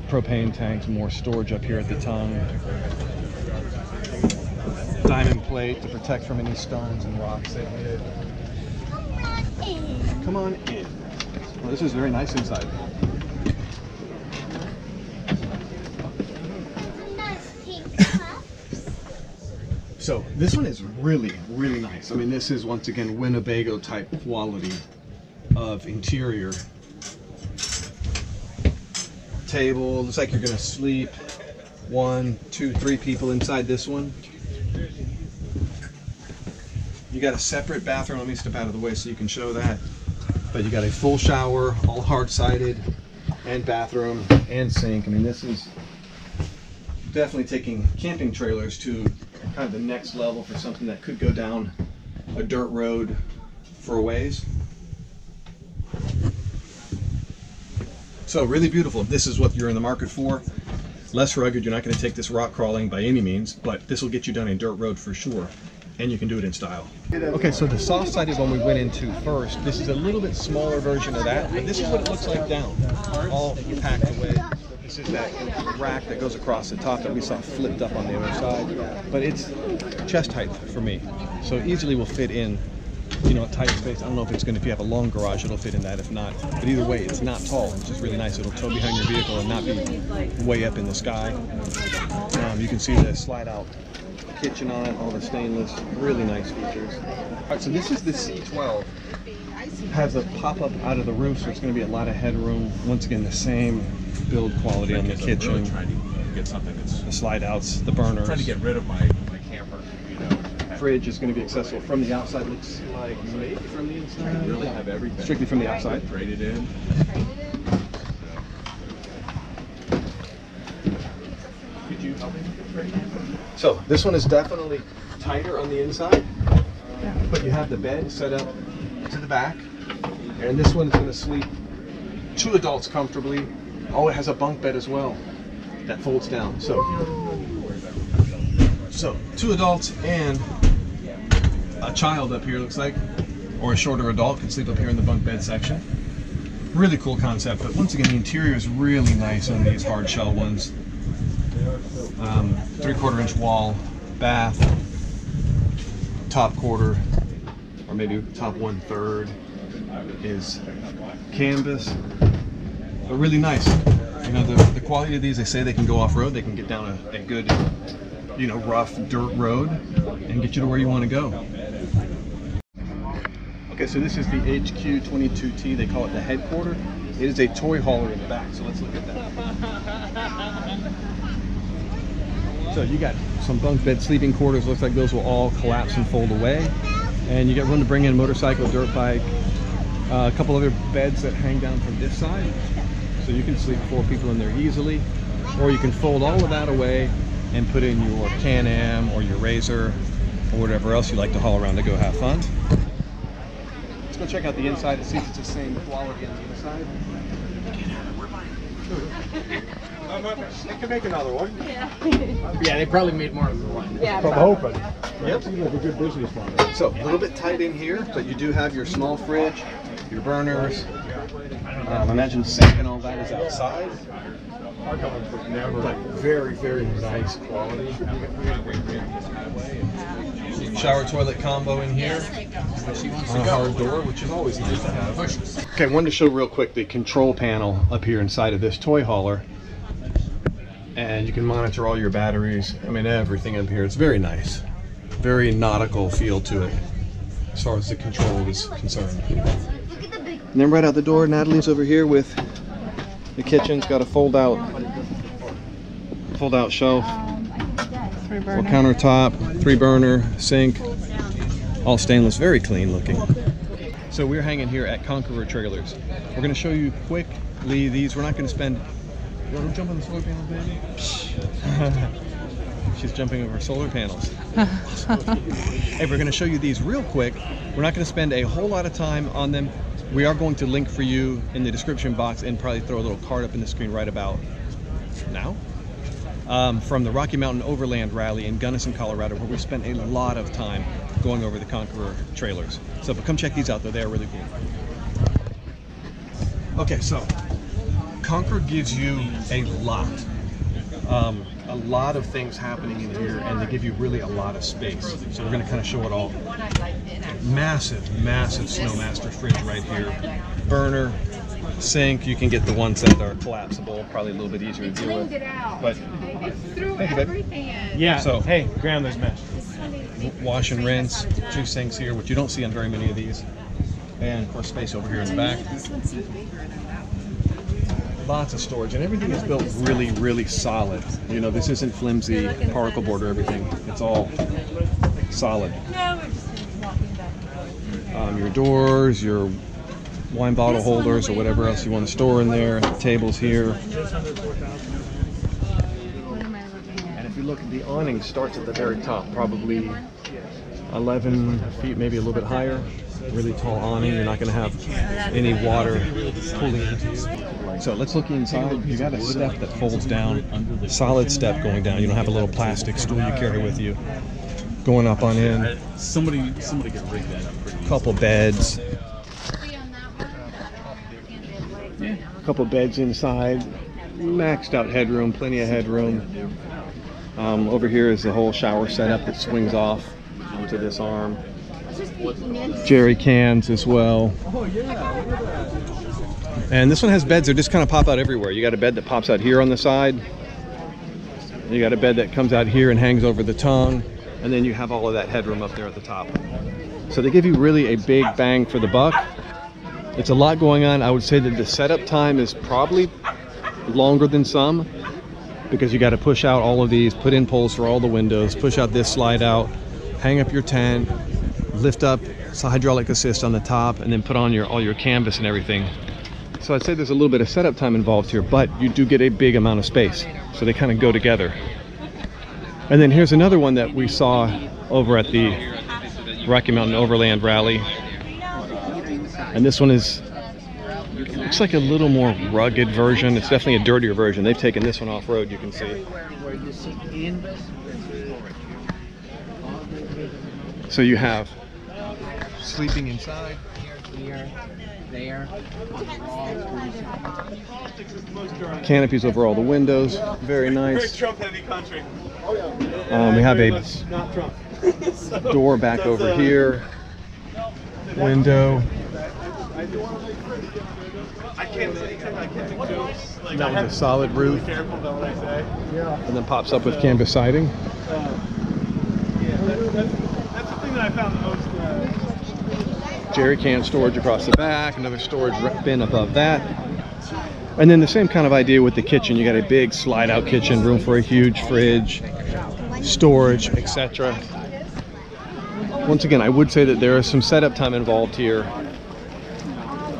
[SPEAKER 1] Propane tanks, more storage up here at the tongue. Diamond plate to protect from any stones and rocks that hit. Come on in. Well, this is very nice inside. So this one is really, really nice. I mean, this is once again Winnebago type quality of interior. Table, looks like you're gonna sleep 1, 2, 3 people inside this one. You got a separate bathroom. Let me step out of the way so you can show that. But you got a full shower, all hard-sided, and bathroom and sink. I mean, this is definitely taking camping trailers to kind of the next level for something that could go down a dirt road for a ways. So really beautiful. If this is what you're in the market for, less rugged, you're not going to take this rock crawling by any means, but this will get you down a dirt road for sure. And you can do it in style. Okay, so the soft-sided one we went into first, this is a little bit smaller version of that, but this is what it looks like down, all packed away. This is that rack that goes across the top that we saw flipped up on the other side, but it's chest height for me, so easily will fit in, you know, a tight space. I don't know if it's going to, if you have a long garage, it'll fit in that, if not, but either way, it's not tall, which is really nice. It'll tow behind your vehicle and not be way up in the sky. You can see the slide-out kitchen on it, all the stainless, really nice features. All right, so this is the C12. It has a pop-up out of the roof, so it's going to be a lot of headroom. Once again, the same build quality on the kitchen.
[SPEAKER 9] Really trying to get something that's
[SPEAKER 1] the slide-outs, the burners.
[SPEAKER 9] Trying to get rid of my camper, you know.
[SPEAKER 1] Fridge is going to be accessible from the outside. Looks like maybe from the inside.
[SPEAKER 9] You really have everything.
[SPEAKER 1] Strictly from the outside.
[SPEAKER 9] Traded in. Could you help me with the trade?
[SPEAKER 1] So this one is definitely tighter on the inside, but you have the bed set up to the back, and this one is going to sleep 2 adults comfortably. Oh, it has a bunk bed as well that folds down. So 2 adults and a child up here, looks like, or a shorter adult can sleep up here in the bunk bed section. Really cool concept, but once again, the interior is really nice on these hard shell ones. 3/4 inch wall, bath, top quarter, or maybe top 1/3 is canvas, but really nice. You know, the quality of these, they say they can go off-road, they can get down a good, you know, rough dirt road and get you to where you want to go. Okay, so this is the HQ22T, they call it the headquarter. It is a toy hauler in the back, so let's look at that. So you got some bunk bed sleeping quarters. Looks like those will all collapse and fold away. And you got room to bring in a motorcycle, dirt bike, a couple other beds that hang down from this side. So you can sleep 4 people in there easily. Or you can fold all of that away and put in your Can-Am or your Razor or whatever else you like to haul around to go have fun. Let's go check out the inside and see if it's the same quality on the inside. They can make another one.
[SPEAKER 5] Yeah, they probably made more than one.
[SPEAKER 8] Yeah, I'm hoping.
[SPEAKER 1] Yep.
[SPEAKER 8] Seems like a good business model.
[SPEAKER 1] So a little bit tight in here, but you do have your small fridge, your burners. Imagine the sink and all that is outside. But very, very nice quality. Shower toilet combo in here on a hard door, which is always nice to have. Okay, I wanted to show real quick the control panel up here inside of this toy hauler. And you can monitor all your batteries. I mean, everything up here. It's very nice. Very nautical feel to it as far as the control is concerned. And then right out the door, Natalie's over here with the kitchen. It's got a fold out shelf.
[SPEAKER 4] 3 burner.
[SPEAKER 1] Countertop, 3 burner, sink, All stainless, very clean looking. So we're hanging here at Conqueror Trailers. We're going to show you quickly these. We're not going to spend... You want to jump on the solar panels, baby? She's jumping over solar panels. Hey, we're going to show you these real quick. We're not going to spend a whole lot of time on them. We are going to link for you in the description box and probably throw a little card up in the screen right about now. From the Rocky Mountain Overland Rally in Gunnison, Colorado, where we spent a lot of time going over the Conqueror trailers. So but come check these out, though. They are really cool. Okay, so Conqueror gives you a lot of things happening in here, and they give you really a lot of space. So we're going to kind of show it all. Massive, massive Snowmaster fridge right here. Burner, sink. You can get the ones that are collapsible, probably a little bit easier to deal with. But thank you, babe.
[SPEAKER 10] Yeah.
[SPEAKER 1] So
[SPEAKER 10] hey, ground those mesh.
[SPEAKER 1] Wash and rinse. 2 sinks here, which you don't see on very many of these. And of course, space over here in the back. Lots of storage, and everything is built really, really solid. You know, this isn't flimsy particle board or everything. It's all solid. Your doors, your wine bottle holders, or whatever else you want to store in there. Tables here. And if you look, the awning starts at the very top, probably 11 feet, maybe a little bit higher. Really tall awning. You're not going to have any water pulling into you. So let's look inside. You got a step that folds down, solid step going down. You don't have a little plastic stool you carry with you. Going up on in.
[SPEAKER 10] Somebody could rig that up.
[SPEAKER 1] Couple beds. Couple beds inside. Maxed out headroom, plenty of headroom. Over here is the whole shower setup that swings off onto this arm. Jerry cans as well. And this one has beds that just kind of pop out everywhere. You got a bed that pops out here on the side. You got a bed that comes out here and hangs over the tongue. And then you have all of that headroom up there at the top. So they give you really a big bang for the buck. It's a lot going on. I would say that the setup time is probably longer than some, because you got to push out all of these, put in poles for all the windows, push out this slide out, hang up your tent, lift up some hydraulic assist on the top, and then put on all your canvas and everything. So I'd say there's a little bit of setup time involved here, but you do get a big amount of space. So they kind of go together. And then here's another one that we saw over at the Rocky Mountain Overland Rally. And this one looks like a little more rugged version. It's definitely a dirtier version. They've taken this one off-road, you can see. So you have sleeping inside. Here, there. Canopies over all the windows. Very nice.
[SPEAKER 9] Very Trump-heavy country.
[SPEAKER 1] We have a door back over here. Window. And that one's a solid roof. And then pops up with canvas siding.
[SPEAKER 9] That's the thing that I found the most.
[SPEAKER 1] Jerry can storage across the back, another storage bin above that. And then the same kind of idea with the kitchen. You got a big slide out kitchen, room for a huge fridge, storage, etc. Once again, I would say that there is some setup time involved here,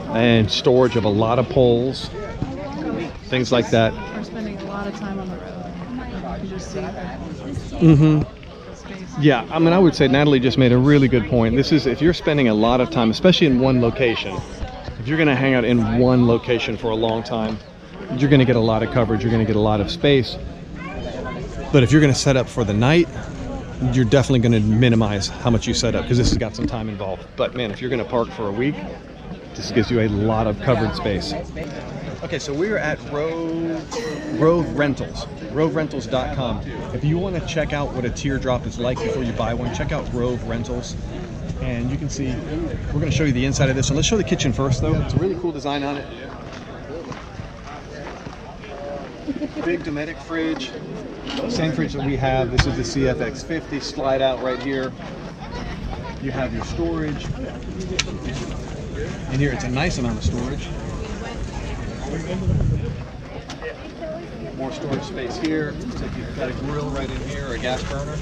[SPEAKER 1] and storage of a lot of poles, things like that.
[SPEAKER 4] We're spending a lot of time on the road. You just see that.
[SPEAKER 1] Yeah, I mean, I would say Natalie just made a really good point. This is, if you're spending a lot of time, especially in one location, if you're going to hang out in one location for a long time, you're going to get a lot of coverage, you're going to get a lot of space. But if you're going to set up for the night, you're definitely going to minimize how much you set up, because this has got some time involved. But man, if you're going to park for a week, this gives you a lot of covered space. Okay, so we're at Rove Rentals, roverentals.com. If you want to check out what a teardrop is like before you buy one, check out Rove Rentals. And you can see, we're going to show you the inside of this one. Let's show the kitchen first, though. It's a really cool design on it. Big Dometic fridge. Same fridge that we have. This is the CFX50 slide out right here. You have your storage. In here, it's a nice amount of storage. More storage space here. Looks like you've got a grill right in here, or a gas burner.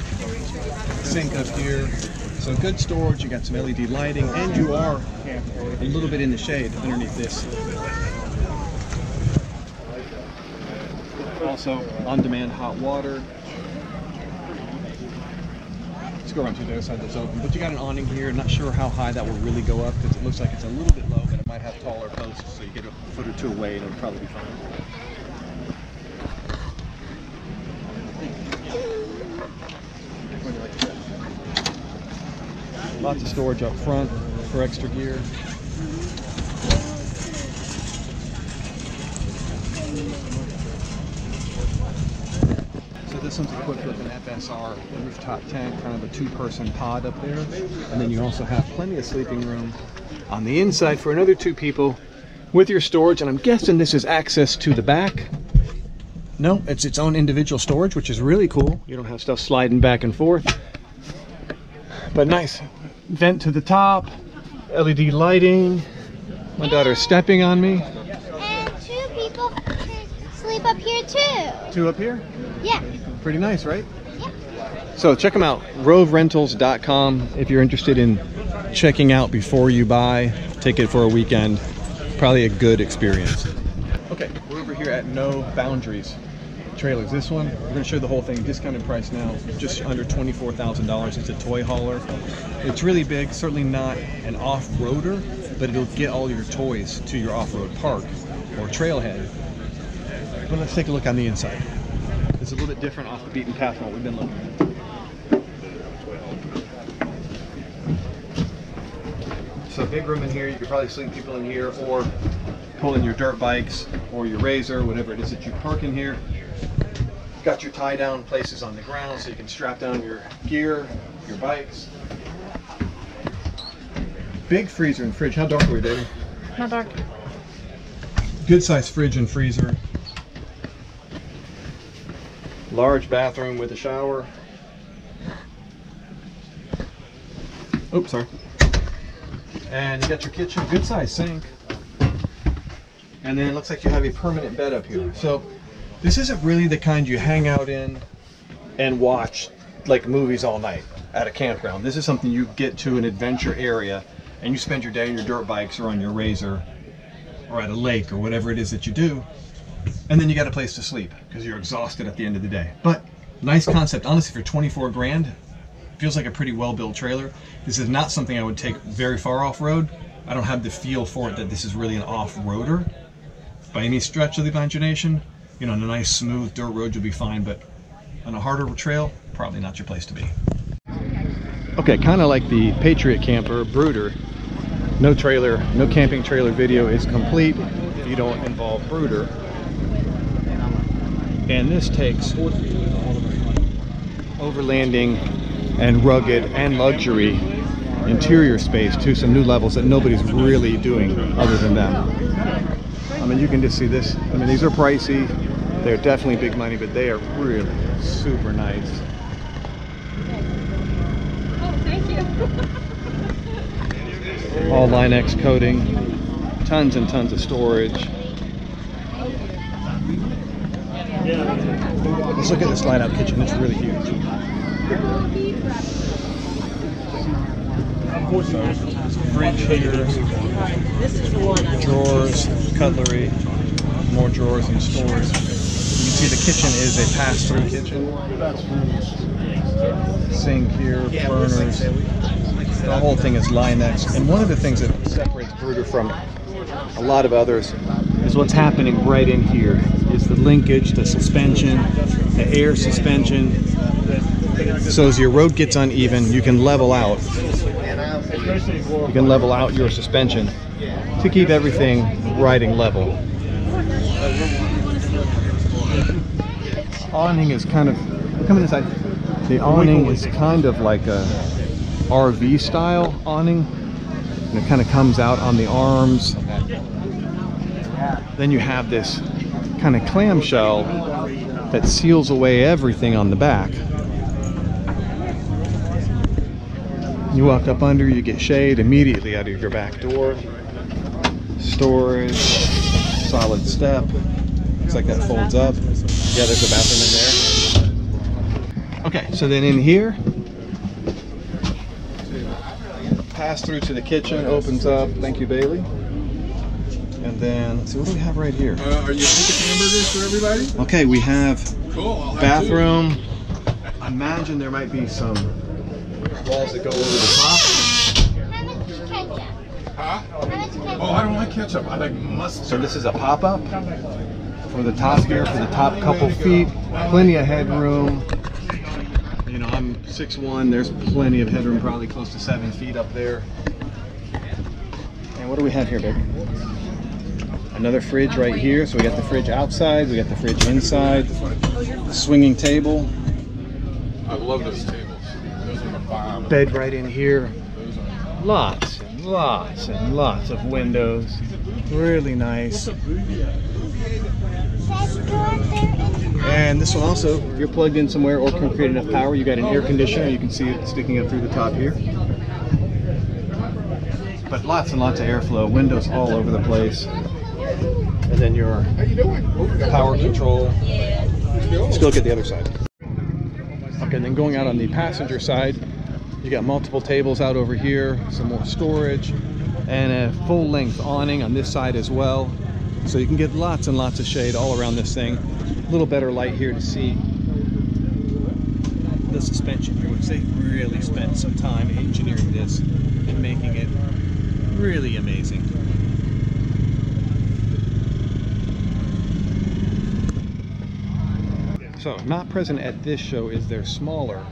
[SPEAKER 1] Sink up here. So good storage, you got some LED lighting, and you are a little bit in the shade underneath this. Also, on-demand hot water. Let's go around to the other side that's open. But you got an awning here. Not sure how high that will really go up because it looks like it's a little bit low, but it might have taller posts, so you get a foot or two away and it'll probably be fine. Lots of storage up front for extra gear. So this one's equipped with an FSR rooftop tent, kind of a two-person pod up there. And then you also have plenty of sleeping room on the inside for another 2 people with your storage. And I'm guessing this is access to the back. No, it's its own individual storage, which is really cool. You don't have stuff sliding back and forth. But nice vent to the top, LED lighting. My daughter's stepping on me.
[SPEAKER 12] And 2 people can sleep up here too.
[SPEAKER 1] 2 up here?
[SPEAKER 12] Yeah.
[SPEAKER 1] Pretty nice, right?
[SPEAKER 12] Yeah.
[SPEAKER 1] So check them out, roverentals.com, if you're interested in checking out before you buy. Take it for a weekend. Probably a good experience. Okay, we're over here at No Boundaries Trailers. This one, we're going to show you the whole thing. Discounted price now, just under $24,000. It's a toy hauler. It's really big, certainly not an off-roader, but it'll get all your toys to your off-road park or trailhead. But let's take a look on the inside. It's a little bit different off the beaten path from what we've been looking at. So big room in here. You could probably sleep people in here or pull in your dirt bikes or your Razor, whatever it is that you park in here. Got your tie down places on the ground so you can strap down your gear, your bikes. Big freezer and fridge. How dark are we, baby?
[SPEAKER 4] Not dark.
[SPEAKER 1] Good size fridge and freezer. Large bathroom with a shower. Oops, sorry. And you got your kitchen, good size sink. And then it looks like you have a permanent bed up here. So this isn't really the kind you hang out in and watch like movies all night at a campground. This is something you get to an adventure area and you spend your day on your dirt bikes or on your Razor or at a lake or whatever it is that you do. And then you got a place to sleep because you're exhausted at the end of the day. But nice concept. Honestly, for 24 grand, feels like a pretty well-built trailer. This is not something I would take very far off-road. I don't have the feel for it that this is really an off-roader by any stretch of the imagination. You know, on a nice smooth dirt road you'll be fine, but on a harder trail, probably not your place to be. Okay, kind of like the Patriot Camper, Brooder, no camping trailer video is complete if you don't involve Brooder. And this takes overlanding and rugged and luxury interior space to some new levels that nobody's really doing other than them. I mean, you can just see this. I mean, these are pricey. They're definitely big money, but they are really super nice.
[SPEAKER 7] Oh, thank you.
[SPEAKER 1] All Line-X coating, tons and tons of storage. Let's look at the slide-out kitchen. It's really huge. Fridge here, drawers, cutlery, more drawers and stores. You can see the kitchen is a pass-through kitchen. Sink here, burners. The whole thing is Line-X. And one of the things that separates Brooder from a lot of others is what's happening right in here. Is the linkage, the suspension, the air suspension. So as your road gets uneven, you can level out. You can level out your suspension to keep everything riding level. Awning is kind of, come inside. The awning is kind of like a RV style awning. And it kind of comes out on the arms. Then you have this kind of clamshell that seals away everything on the back. You walk up under, you get shade immediately out of your back door. Storage, solid step. Looks like that folds up. Yeah, there's a bathroom in there. Okay, so then in here, pass through to the kitchen opens up. Thank you, Bailey. And then, let's see, what do we have right here?
[SPEAKER 9] Are you making hamburgers for everybody?
[SPEAKER 1] Okay, we have
[SPEAKER 9] Cool.
[SPEAKER 1] bathroom. I imagine there might be some walls that go over the top.
[SPEAKER 9] Huh? Oh, I don't like ketchup. I like mustard.
[SPEAKER 1] So this is a pop-up for the top here, for the top couple feet. Plenty of headroom. You know, I'm 6'1", there's plenty of headroom, probably close to 7 feet up there. And what do we have here, baby? Another fridge right here. So we got the fridge outside, we got the fridge inside. Swinging table.
[SPEAKER 9] I love those tables. Those are the bomb.
[SPEAKER 1] Bed right in here. Lots and lots and lots of windows. Really nice. And this one also, if you're plugged in somewhere or can create enough power, you got an air conditioner. You can see it sticking up through the top here. But lots and lots of airflow. Windows all over the place. And then your power control. Let's go look at the other side. Okay, and then going out on the passenger side, you got multiple tables out over here, some more storage, and a full-length awning on this side as well. So you can get lots and lots of shade all around this thing. A little better light here to see the suspension here, which they really spent some time engineering this and making it really amazing. So, not present at this show is their smaller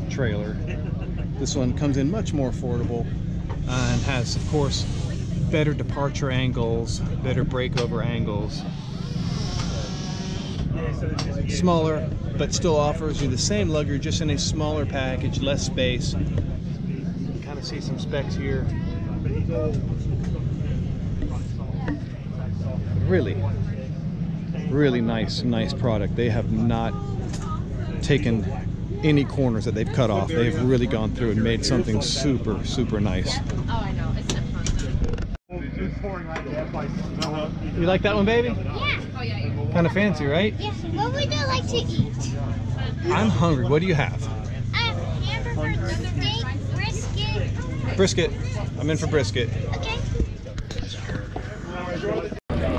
[SPEAKER 1] trailer. This one comes in much more affordable and has, of course, better departure angles, better breakover angles. Smaller, but still offers you the same luxury, just in a smaller package, less space. You kind of see some specs here. Really nice product. They have not taken any corners that they've cut off. They've really gone through and made something super nice.
[SPEAKER 7] Oh, I know. It's not fun.
[SPEAKER 1] You like that one, baby?
[SPEAKER 12] Yeah.
[SPEAKER 7] Oh, yeah.
[SPEAKER 1] Kind of fancy, right?
[SPEAKER 12] Yeah. What would you like to eat?
[SPEAKER 1] I'm hungry. What do you have?
[SPEAKER 12] Hamburger, steak, brisket.
[SPEAKER 1] Brisket. I'm in for brisket.
[SPEAKER 12] Okay.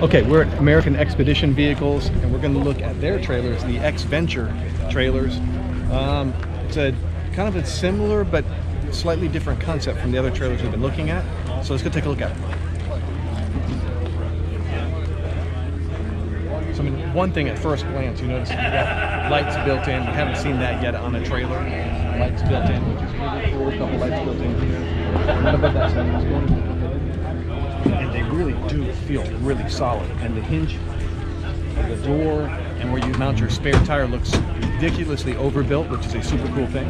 [SPEAKER 1] Okay, we're at American Expedition Vehicles, and we're going to look at their trailers, the X-Venture trailers. It's a kind of a similar but slightly different concept from the other trailers we've been looking at. So let's go take a look at it. So, I mean, one thing at first glance, you notice you got lights built in. We haven't seen that yet on a trailer. Lights built in, which is really cool. A couple lights built in here. Right above that side, and they really do feel really solid. And the hinge of the door and where you mount your spare tire looks ridiculously overbuilt, which is a super cool thing.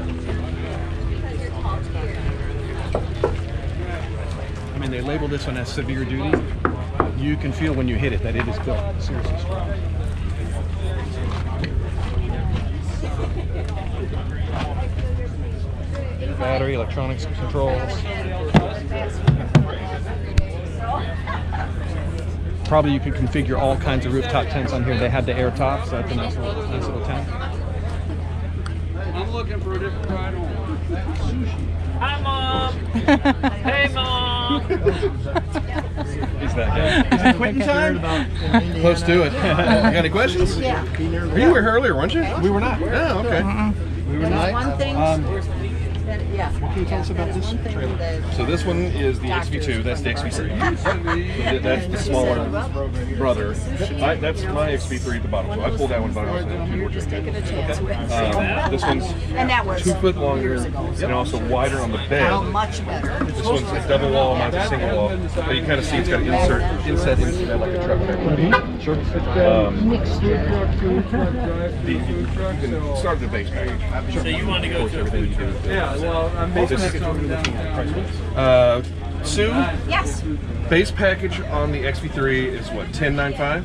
[SPEAKER 1] I mean, they label this one as severe duty. You can feel when you hit it that it is built seriously strong. Battery, electronics, controls. Probably you can configure all kinds of rooftop tents on here. They have the air top, so that's a nice little tent.
[SPEAKER 2] I'm looking for a different ride on. Hi, Mom. Hey, Mom.
[SPEAKER 1] He's that guy. Is it quitting time? Close to it. You got any questions?
[SPEAKER 13] Yeah.
[SPEAKER 9] You were here earlier, weren't you?
[SPEAKER 1] We were not.
[SPEAKER 9] Oh, okay.
[SPEAKER 1] We were not.
[SPEAKER 13] One thing. Yeah.
[SPEAKER 1] What can you tell us about this trailer?
[SPEAKER 9] So this one is the XV2, that's the XV3. That's the smaller brother. That's my XV3 at the bottom, so I pulled that one by myself. This one's
[SPEAKER 13] And that was
[SPEAKER 9] 2 foot longer and also wider on the bed.
[SPEAKER 13] how much better.
[SPEAKER 9] This one's a double wall, mine's a single wall. But you kind of see it's got an inset into that like a truck bed.
[SPEAKER 1] Sure.
[SPEAKER 9] You can start the base package.
[SPEAKER 2] So you want to go to a food truck?
[SPEAKER 10] Yeah, well, I'm basically
[SPEAKER 9] Sue,
[SPEAKER 13] Yes.
[SPEAKER 9] base package on the XV3 is what, $10.95?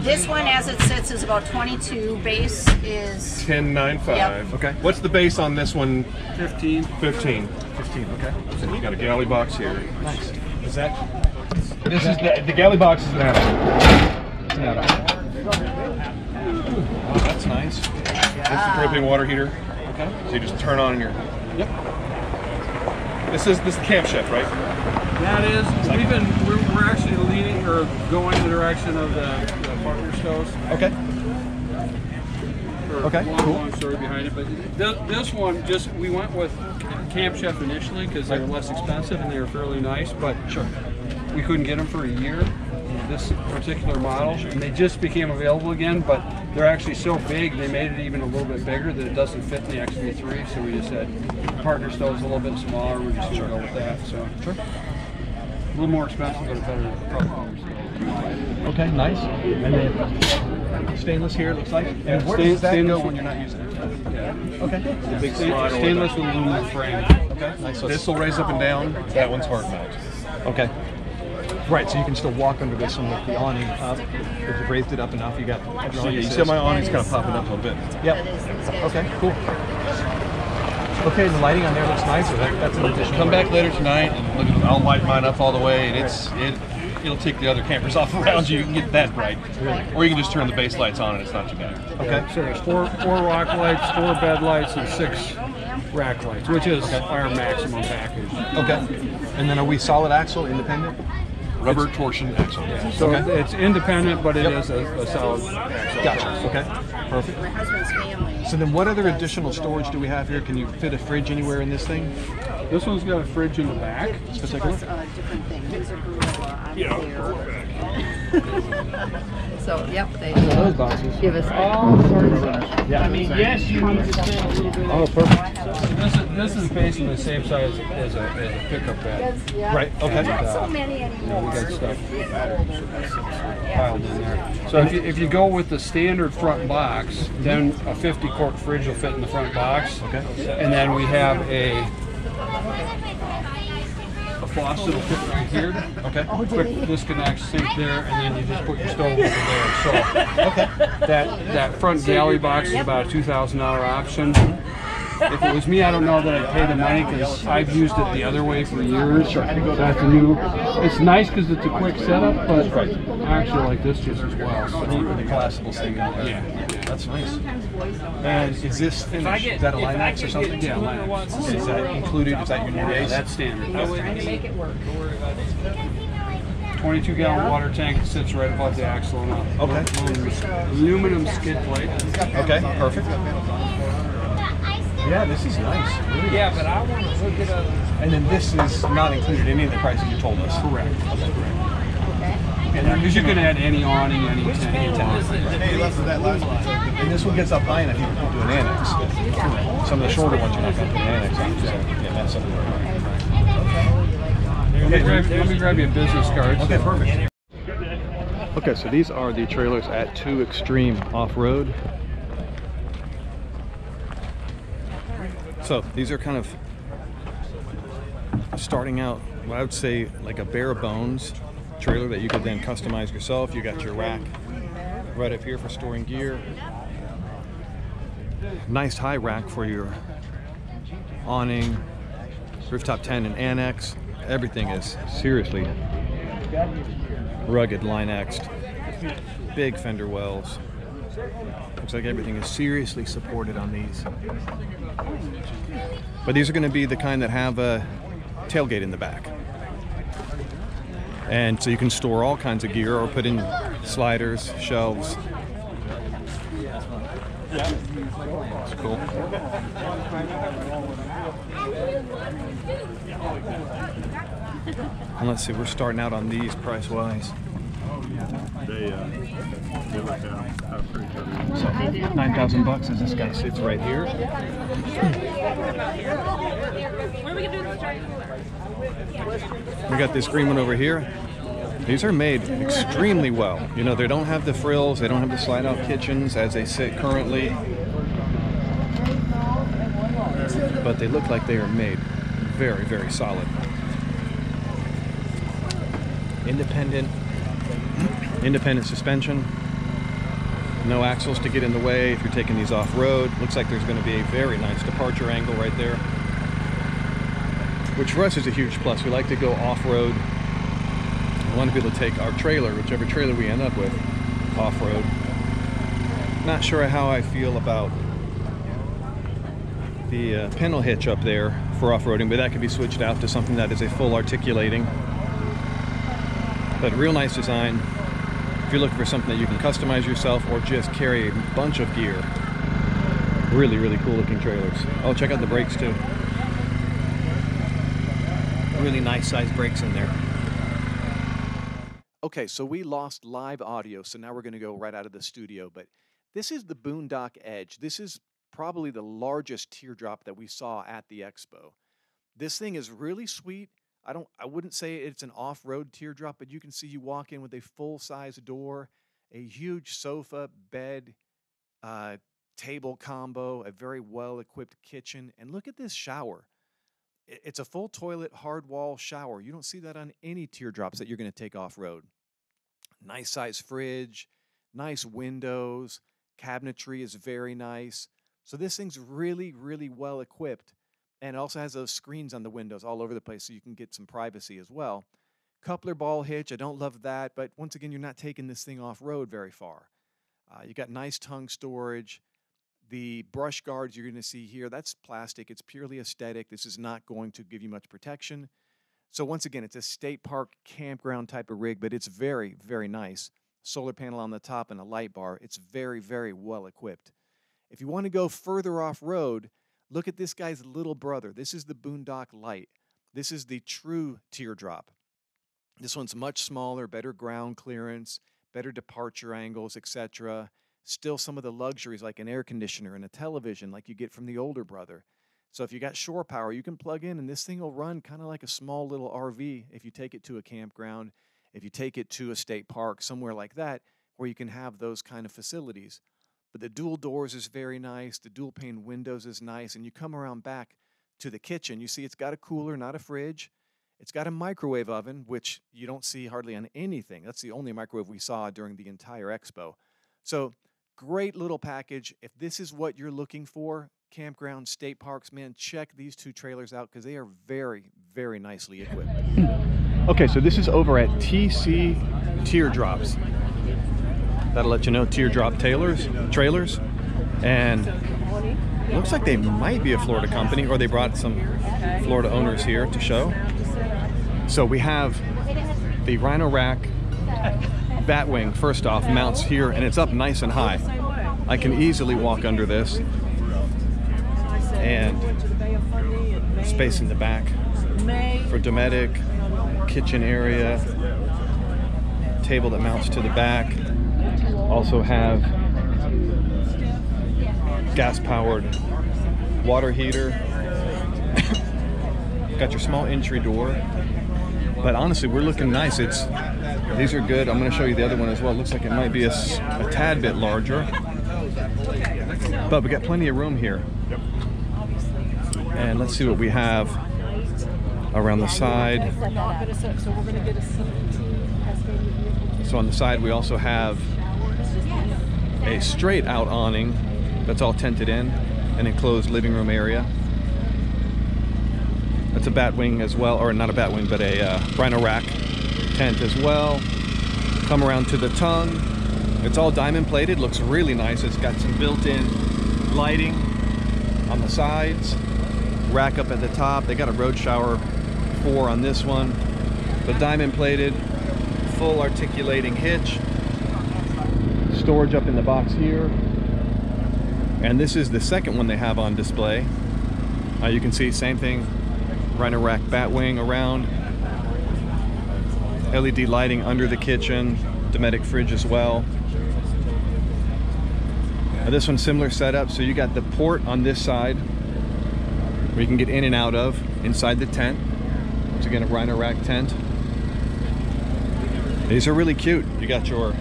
[SPEAKER 13] This one, as it sits, is about 22. Base is
[SPEAKER 9] $10.95.
[SPEAKER 13] Yep.
[SPEAKER 1] Okay.
[SPEAKER 9] What's the base on this one?
[SPEAKER 10] 15.
[SPEAKER 9] 15.
[SPEAKER 1] 15. Okay.
[SPEAKER 9] So you got a galley box here.
[SPEAKER 1] Nice. Is that?
[SPEAKER 9] This is the galley box is an add-on.
[SPEAKER 1] It's not on. Oh, that's nice.
[SPEAKER 9] This is the propane water heater.
[SPEAKER 1] Okay.
[SPEAKER 9] So you just turn on your.
[SPEAKER 1] Yep.
[SPEAKER 9] This is Camp Chef, right?
[SPEAKER 14] That is. We're actually leaning or going in the direction of the partner stoves.
[SPEAKER 1] Okay. Okay.
[SPEAKER 14] Long story behind it, but this one we went with Camp Chef initially because they were less expensive and they were fairly nice, but we couldn't get them for a year. This particular model, and they just became available again, but they're actually so big they made it even a little bit bigger that it doesn't fit in the XV3, so we just said partner stove's a little bit smaller, we're just going to go with that. So a little more expensive, but a better partner stove.
[SPEAKER 1] Okay, nice. And then stainless here, it looks like. And where does that go when you're not using it?
[SPEAKER 14] Yeah.
[SPEAKER 1] Okay.
[SPEAKER 9] The big
[SPEAKER 14] stainless with aluminum frame.
[SPEAKER 1] Okay, nice. So
[SPEAKER 9] this will raise up and down. That one's hard mount.
[SPEAKER 1] Okay. Right, so you can still walk under this one with the awning up. If you've raised it up enough, you got
[SPEAKER 9] you see my awning's kind of popping up a little bit.
[SPEAKER 1] Yep. Okay, cool. Okay, the lighting on there looks nice. So that's an addition.
[SPEAKER 9] Come back later tonight and look at I'll light mine up all the way, and it'll take the other campers off around you. You can get that bright. Really? Or you can just turn the base lights on and it's not too bad.
[SPEAKER 1] Okay.
[SPEAKER 14] So there's four rock lights, 4 bed lights, and 6 rack lights, which is our maximum package.
[SPEAKER 1] Okay. And then are we solid axle, independent?
[SPEAKER 9] Rubber torsion axle.
[SPEAKER 14] Yeah. So it's independent, but it is a solid axle.
[SPEAKER 1] Gotcha. Okay. Perfect. So then what other additional storage do we have here? Can you fit a fridge anywhere in this thing?
[SPEAKER 14] This one's got a fridge in the back.
[SPEAKER 1] Particular?
[SPEAKER 13] Different things. These are Bruder, So, yep, they give us all sorts of.
[SPEAKER 14] Yeah. I mean, yes, you need to spend a little bit.
[SPEAKER 1] Oh, perfect.
[SPEAKER 14] This is basically the same size as a pickup bed.
[SPEAKER 1] Right. Okay.
[SPEAKER 13] Not so many anymore.
[SPEAKER 14] We got stuff piled in there. So if you go with the standard front box, then a 50-quart fridge will fit in the front box.
[SPEAKER 1] Okay.
[SPEAKER 14] And then we have a faucet will fit right here.
[SPEAKER 1] Okay.
[SPEAKER 14] Quick disconnect, sink there, and then you just put your stove over there. So that front galley box is about a $2,000 option. If it was me, I don't know that I'd pay the money because I've used it the other way for years. That's a new. It's nice because it's a quick setup, but I actually like this just as well. So
[SPEAKER 1] neat with the collapsible thing on there.
[SPEAKER 14] Yeah,
[SPEAKER 1] that's nice. And is this finished? Is that a Line-X or something?
[SPEAKER 14] Yeah, Line-X.
[SPEAKER 1] Is that included? Is that your new base?
[SPEAKER 14] That's standard.
[SPEAKER 13] Trying to make it work.
[SPEAKER 14] 22-gallon water tank that sits right above the axle and up.
[SPEAKER 1] Okay.
[SPEAKER 14] Aluminum skid plate.
[SPEAKER 1] Okay, perfect. Yeah, this is nice. Really
[SPEAKER 10] yeah,
[SPEAKER 1] nice.
[SPEAKER 10] but I want to hook it up.
[SPEAKER 1] And then this is not included in any of the prices you told us.
[SPEAKER 14] Correct. And you can add any awning, any tent.
[SPEAKER 1] Hey, less of that last one. And this one gets up high enough you can do an annex. Some of the shorter ones you're not going to put an annex on. So, yeah, that's something.
[SPEAKER 14] Let me grab you a business card.
[SPEAKER 1] Okay, perfect. Okay, so these are the trailers at 2 Extreme Off-Road. So these are kind of starting out, what I would say, like a bare bones trailer that you could then customize yourself. You got your rack right up here for storing gear. Nice high rack for your awning, rooftop tent and annex. Everything is seriously rugged, Line-X'd. Big fender wells. Looks like everything is seriously supported on these. But these are going to be the kind that have a tailgate in the back. And so you can store all kinds of gear or put in sliders, shelves. That's cool. And let's see, we're starting out on these price-wise. So 9,000 bucks as this guy sits right here. We got this green one over here. These are made extremely well. You know, they don't have the frills, they don't have the slide-out kitchens as they sit currently. But they look like they are made very, very solid. Independent suspension. No axles to get in the way if you're taking these off-road. Looks like there's going to be a very nice departure angle right there, which for us is a huge plus. We like to go off-road. We want to be able to take our trailer, whichever trailer we end up with, off-road. Not sure how I feel about the panel hitch up there for off-roading, but that could be switched out to something that is a full articulating. But real nice design. If you're looking for something that you can customize yourself or just carry a bunch of gear. Really, really cool looking trailers. Oh, check out the brakes too. Really nice size brakes in there. Okay, so we lost live audio, so now we're going to go right out of the studio. But this is the Boondock Edge. This is probably the largest teardrop that we saw at the expo. This thing is really sweet. I wouldn't say it's an off-road teardrop, but you can see you walk in with a full-size door, a huge sofa, bed, table combo, a very well-equipped kitchen, and look at this shower. It's a full toilet, hard wall shower. You don't see that on any teardrops that you're going to take off-road. Nice size fridge, nice windows, cabinetry is very nice. So this thing's really, really well equipped, and it also has those screens on the windows all over the place so you can get some privacy as well. Coupler ball hitch, I don't love that, but once again, you're not taking this thing off-road very far. You got nice tongue storage. The brush guards you're going to see here, that's plastic. It's purely aesthetic. This is not going to give you much protection. So once again, it's a state park campground type of rig, but it's very, very nice. Solar panel on the top and a light bar. It's very, very well equipped. If you want to go further off-road, look at this guy's little brother. This is the Boondock Light. This is the true teardrop. This one's much smaller, better ground clearance, better departure angles, etc. Still some of the luxuries like an air conditioner and a television like you get from the older brother. So if you got shore power, you can plug in and this thing will run kind of like a small little RV if you take it to a campground, if you take it to a state park, somewhere like that, where you can have those kind of facilities. But the dual doors is very nice, the dual pane windows is nice, and you come around back to the kitchen, you see it's got a cooler, not a fridge. It's got a microwave oven, which you don't see hardly on anything. That's the only microwave we saw during the entire expo. So great little package. If this is what you're looking for, campground, state parks, man, check these two trailers out because they are very, very nicely equipped. Okay, so this is over at TC Teardrops. That'll let you know Teardrop trailers. And it looks like they might be a Florida company, or they brought some Florida owners here to show. So we have the Rhino-Rack Batwing, first off, mounts here, and it's up nice and high. I can easily walk under this. And space in the back for Dometic, kitchen area, table that mounts to the back. Also have gas-powered water heater. Got your small entry door. But honestly, we're looking nice. These are good. I'm going to show you the other one as well. It looks like it might be a tad bit larger. But we got plenty of room here. And let's see what we have around the side. So on the side we also have a straight out awning that's all tented in, an enclosed living room area. That's a Batwing as well, or not a Batwing, but a Rhino-Rack tent as well. Come around to the tongue. It's all diamond plated, looks really nice. It's got some built-in lighting on the sides. Rack up at the top. They got a road shower 4 on this one. The diamond plated, full articulating hitch. Storage up in the box here. And this is the second one they have on display. You can see same thing, Rhino-Rack Batwing around. LED lighting under the kitchen, Dometic fridge as well. This one's similar setup, so you got the port on this side where you can get in and out of inside the tent. It's again a Rhino-Rack tent. These are really cute. You got your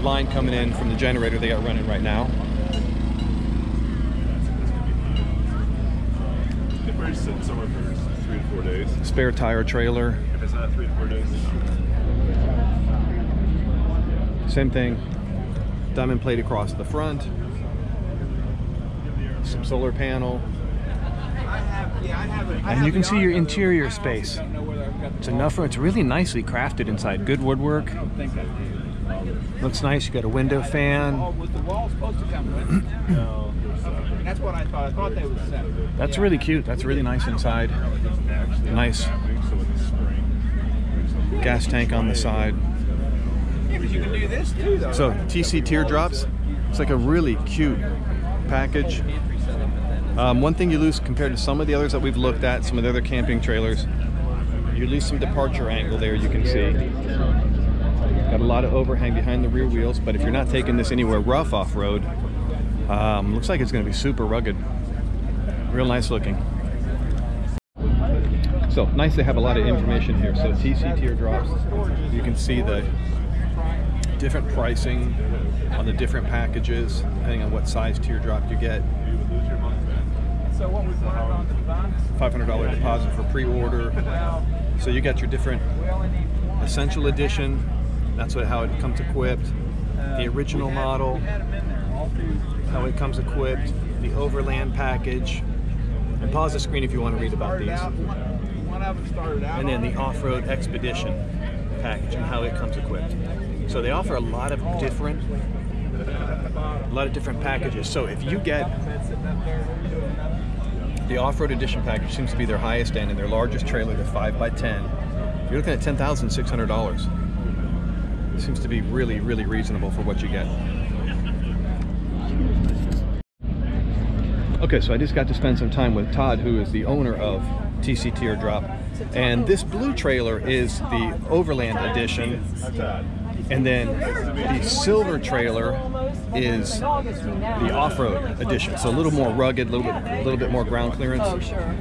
[SPEAKER 1] line coming in from the generator they got running right now.
[SPEAKER 9] If we're sitting somewhere for 3 to 4 days.
[SPEAKER 1] Spare tire trailer.
[SPEAKER 9] If it's not 3 to 4 days.
[SPEAKER 1] Same thing. Diamond plate across the front. Some solar panel. And you can see your interior space. It's enough room. It's really nicely crafted inside. Good woodwork. Looks nice. You got a window fan.
[SPEAKER 3] Was the wall supposed to come with? No. That's what I thought. I thought they would set.
[SPEAKER 1] That's really cute. That's really nice inside. Nice gas tank on the side.
[SPEAKER 3] Yeah, but you can do this too, though.
[SPEAKER 1] So TC Teardrops. It's like a really cute package. One thing you lose compared to some of the others that we've looked at, some of the other camping trailers, you lose some departure angle there, you can see. Got a lot of overhang behind the rear wheels, but if you're not taking this anywhere rough off-road, looks like it's going to be super rugged. Real nice looking. So nice to have a lot of information here. So TC Teardrops, you can see the different pricing on the different packages, depending on what size teardrop you get.
[SPEAKER 3] So what was
[SPEAKER 1] $500 deposit for pre-order. So you got your different Essential Edition. That's how it comes equipped. The original model, how it comes equipped. The Overland package. And pause the screen if you want to read about these. And then the Off-Road Expedition package and how it comes equipped. So they offer a lot of different packages. So if you get the Off-Road Edition package, seems to be their highest end and their largest trailer, the 5x10, you're looking at $10,600. It seems to be really, really reasonable for what you get. Okay, so I just got to spend some time with Todd, who is the owner of TC Teardrop. And this blue trailer is the Overland Edition. And then the silver trailer is the Off-Road Edition. So a little more rugged, a little bit more ground clearance.
[SPEAKER 13] Oh, sure.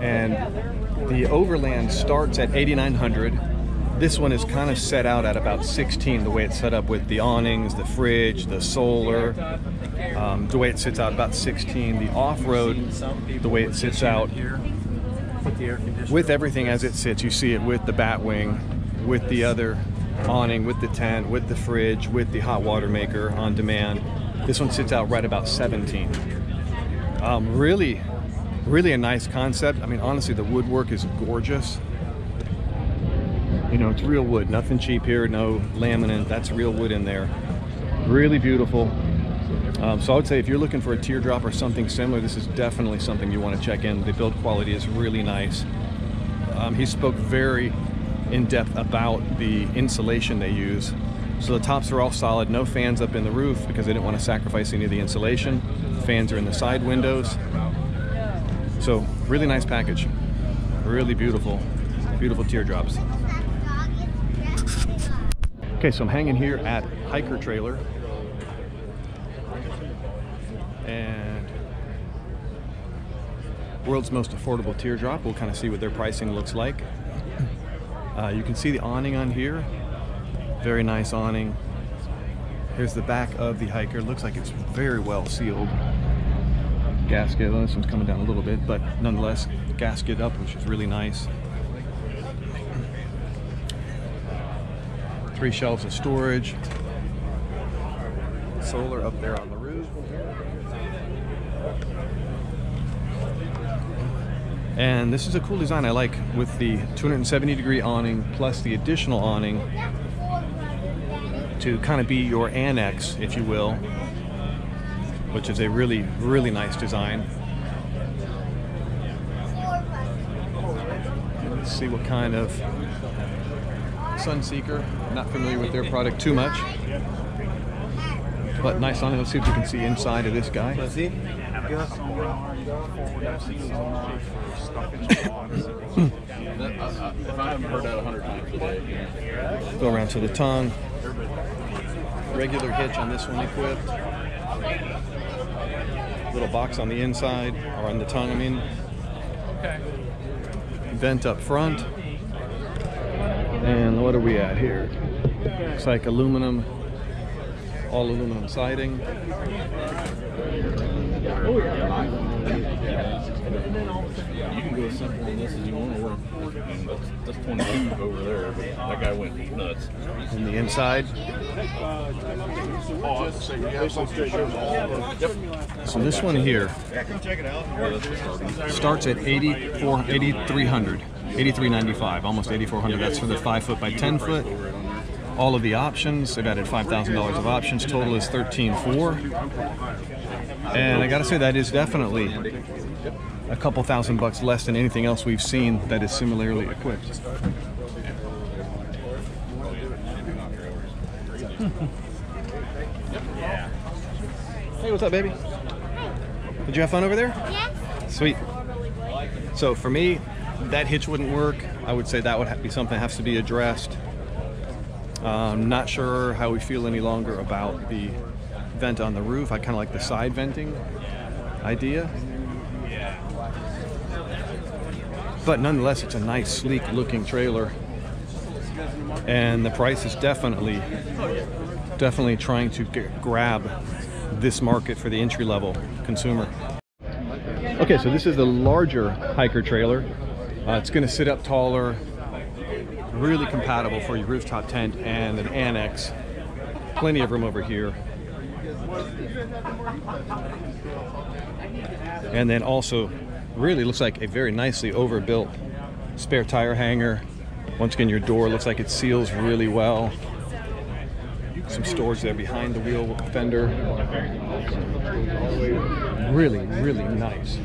[SPEAKER 1] And the Overland starts at $8,900. This one is kind of set out at about $16,000, the way it's set up with the awnings, the fridge, the solar. The way it sits out, about $16,000. The Off-Road, the way it sits out, with everything as it sits, you see it with the Batwing, with the other awning, with the tent, with the fridge, with the hot water maker on demand. This one sits out right about $17,000. Really a nice concept. I mean, honestly, the woodwork is gorgeous. You know, it's real wood, nothing cheap here, no laminate, that's real wood in there. Really beautiful. So I would say if you're looking for a teardrop or something similar, this is definitely something you want to check in. The build quality is really nice. He spoke very in depth about the insulation they use. So the tops are all solid, no fans up in the roof because they didn't want to sacrifice any of the insulation. Fans are in the side windows. So really nice package. Really beautiful, beautiful teardrops. Okay, so I'm hanging here at Hiker Trailer. And world's most affordable teardrop. We'll kind of see what their pricing looks like. You can see the awning on here. Very nice awning. Here's the back of the Hiker. Looks like it's very well sealed. Gasket, well, this one's coming down a little bit, but nonetheless, gasket up, which is really nice. 3 shelves of storage. Solar up there on the roof. And this is a cool design I like, with the 270-degree awning plus the additional awning to kind of be your annex, if you will, which is a really, really nice design. Let's see what kind of Sunseeker. I'm not familiar with their product too much, but nice awning. Let's see if we can see inside of this guy.
[SPEAKER 9] If I haven't heard that 100 times today.
[SPEAKER 1] Go around to the tongue. Regular hitch on this one equipped. Little box on the inside, or on the tongue, I mean.
[SPEAKER 14] Okay.
[SPEAKER 1] Vent up front. And what are we at here? Looks like aluminum, all aluminum siding.
[SPEAKER 9] You can go as simple on this as you want to work. That's 22 over there, but that guy went nuts.
[SPEAKER 1] And the inside. So this one here starts at $8,300, $8,395, almost $8,400. That's for the 5 foot by 10 foot. all of the options. They've added $5,000 of options. Total is $13,400. And I gotta say, that is definitely a couple $1,000 less than anything else we've seen that is similarly equipped. Hey, what's up, baby? Did you have fun over there?
[SPEAKER 12] Yes.
[SPEAKER 1] Sweet. So for me, that hitch wouldn't work. I would say that would be something that has to be addressed. Not sure how we feel any longer about the vent on the roof. I kind of like the side venting idea. But nonetheless, it's a nice, sleek looking trailer. And the price is definitely trying to grab this market for the entry-level consumer. Okay, so this is the larger hiker trailer. It's going to sit up taller, really compatible for your rooftop tent and an annex. Plenty of room over here. And then also really looks like a very nicely overbuilt spare tire hanger. Once again, your door looks like it seals really well. Some storage there behind the wheel fender. Really, really nice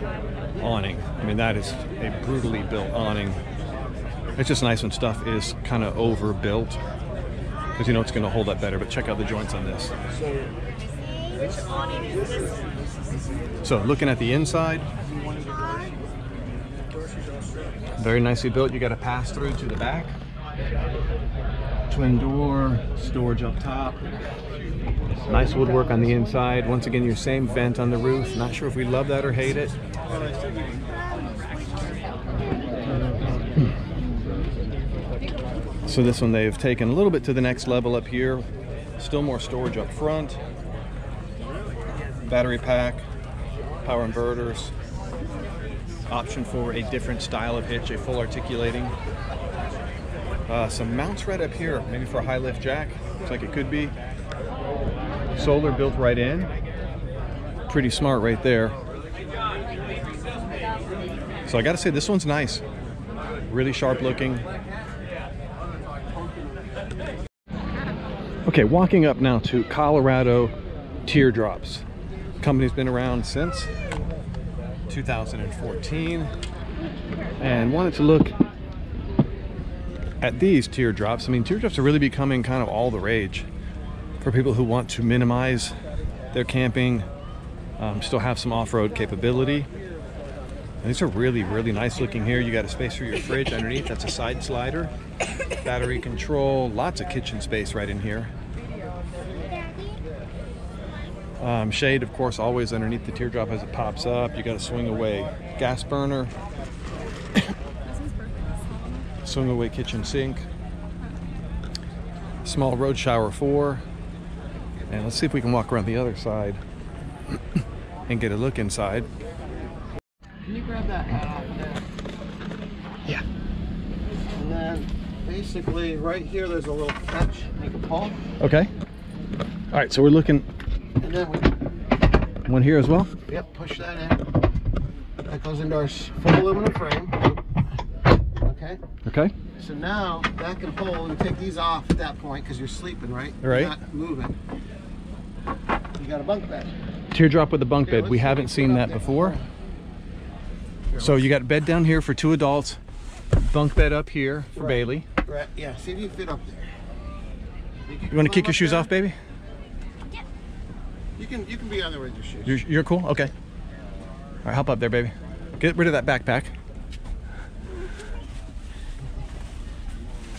[SPEAKER 1] awning. I mean, that is a brutally built awning. It's just nice when stuff is kind of overbuilt, because you know it's going to hold up better. But check out the joints on this. So looking at the inside, very nicely built. You got a pass through to the back. Twin door, storage up top. Nice woodwork on the inside. Once again, your same vent on the roof. Not sure if we love that or hate it. So this one they've taken a little bit to the next level up here. Still more storage up front. Battery pack, power inverters. Option for a different style of hitch, a full articulating. Some mounts right up here, maybe for a high lift jack. Looks like it could be. Solar built right in. Pretty smart right there. So I gotta say, this one's nice. Really sharp looking. Okay, walking up now to Colorado Teardrops. The company's been around since 2014, and wanted to look at these teardrops. I mean, teardrops are really becoming kind of all the rage for people who want to minimize their camping, still have some off-road capability. And these are really, really nice looking here. You got a space for your fridge underneath. That's a side slider. Battery control, lots of kitchen space right in here. Shade, of course, always underneath the teardrop as it pops up. You got a swing away gas burner. Swing away kitchen sink. Small road shower 4. And let's see if we can walk around the other side and get a look inside.
[SPEAKER 5] Can you grab that hat off of there?
[SPEAKER 1] Yeah.
[SPEAKER 5] And then basically right here there's a little catch you can pull.
[SPEAKER 1] Okay. All right, so we're looking.
[SPEAKER 5] And then we
[SPEAKER 1] one here as well?
[SPEAKER 5] Yep, push that in. That goes into our full aluminum frame. Okay.
[SPEAKER 1] Okay.
[SPEAKER 5] So now that can hold, and take these off at that point because you're sleeping, right?
[SPEAKER 1] Right.
[SPEAKER 5] You're not moving. You got a bunk bed.
[SPEAKER 1] Teardrop with a bunk bed. We haven't seen that before. So you got bed down here for 2 adults, bunk bed up here for Bailey.
[SPEAKER 5] Right. Yeah. See if you fit up there.
[SPEAKER 1] You want to kick your shoes off, baby?
[SPEAKER 5] You can be on there with your shoes.
[SPEAKER 1] You're cool? Okay. All right, hop up there, baby. Get rid of that backpack.